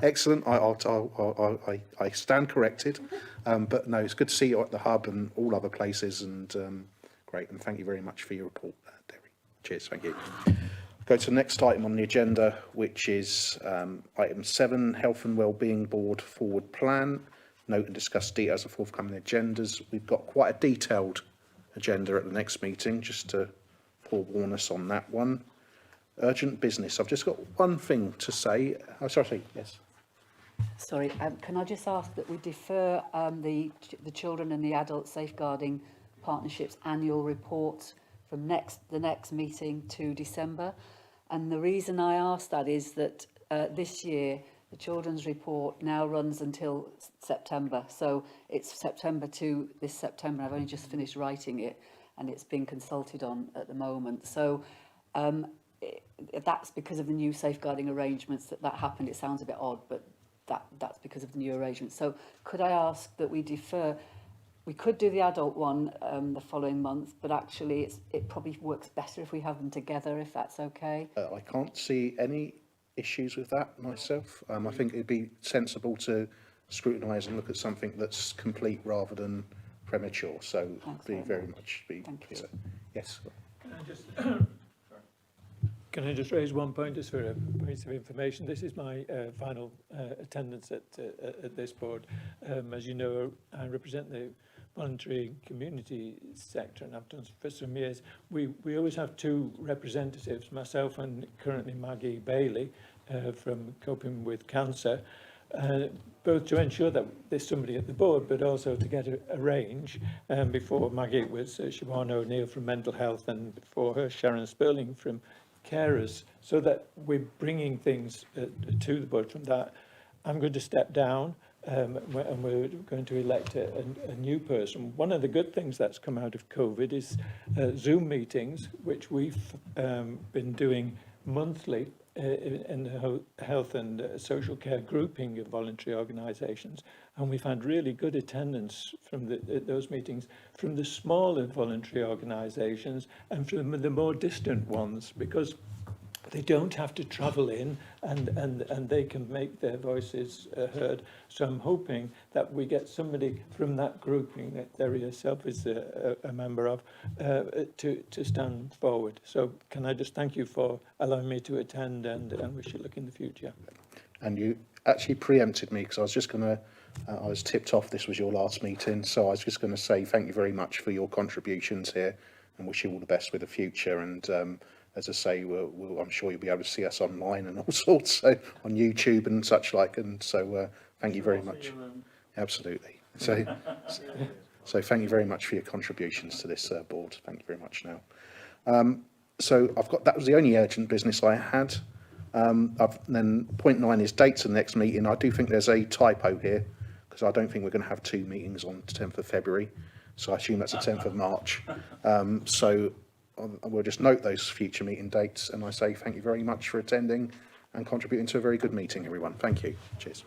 excellent. I stand corrected. But no, it's good to see you at the hub and all other places, and great. And thank you very much for your report, Derry. Cheers, thank you. Go to the next item on the agenda, which is item 7, Health and Wellbeing Board Forward Plan. Note and discuss details of forthcoming agendas. We've got quite a detailed agenda at the next meeting, just to forewarn us on that one. Urgent business. I've just got one thing to say. Oh, sorry, yes. Sorry, can I just ask that we defer the children and the adult safeguarding partnerships annual report from the next meeting to December? And the reason I ask that is that this year the children's report now runs until September. So it's September to this September. I've only just finished writing it, and it's being consulted on at the moment. So that's because of the new safeguarding arrangements that happened. It sounds a bit odd, but that's because of the new arrangements. So could I ask that we defer? We could do the adult one the following month, but actually it probably works better if we have them together, if that's okay. I can't see any issues with that myself. I think it'd be sensible to scrutinise and look at something that's complete rather than premature. So very much. Yes. Can I just raise one point just for a piece of information? This is my final attendance at this board. As you know, I represent the voluntary community sector, and I've done for some years. We always have 2 representatives, myself and currently Maggie Bailey from Coping with Cancer, both to ensure that there's somebody at the board, but also to get a range. Before Maggie was Siobhan O'Neill from Mental Health, and before her Sharon Sperling from Carers, so that we're bringing things to the board from that. I'm going to step down and we're going to elect a new person. One of the good things that's come out of COVID is Zoom meetings, which we've been doing monthly in the health and social care grouping of voluntary organisations, and we've had really good attendance from those meetings from the smaller voluntary organisations and from the more distant ones, because They don't have to travel in, and they can make their voices heard. So I'm hoping that we get somebody from that grouping that Derry herself is a member of to stand forward. So can I just thank you for allowing me to attend, and wish you luck in the future. And you actually preempted me, because I was just going to, I was tipped off this was your last meeting, so I was just going to say thank you very much for your contributions here, and wish you all the best with the future. And as I say, I'm sure you'll be able to see us online and all sorts, so on YouTube and such like. And so thank you very much. Absolutely. So thank you very much for your contributions to this board. Thank you very much. Now, so that was the only urgent business I had. Then point 9 is dates of the next meeting. I do think there's a typo here, because I don't think we're going to have 2 meetings on the 10th of February. So I assume that's the 10th of March. So we'll just note those future meeting dates, and I say thank you very much for attending and contributing to a very good meeting, everyone. Thank you. Cheers.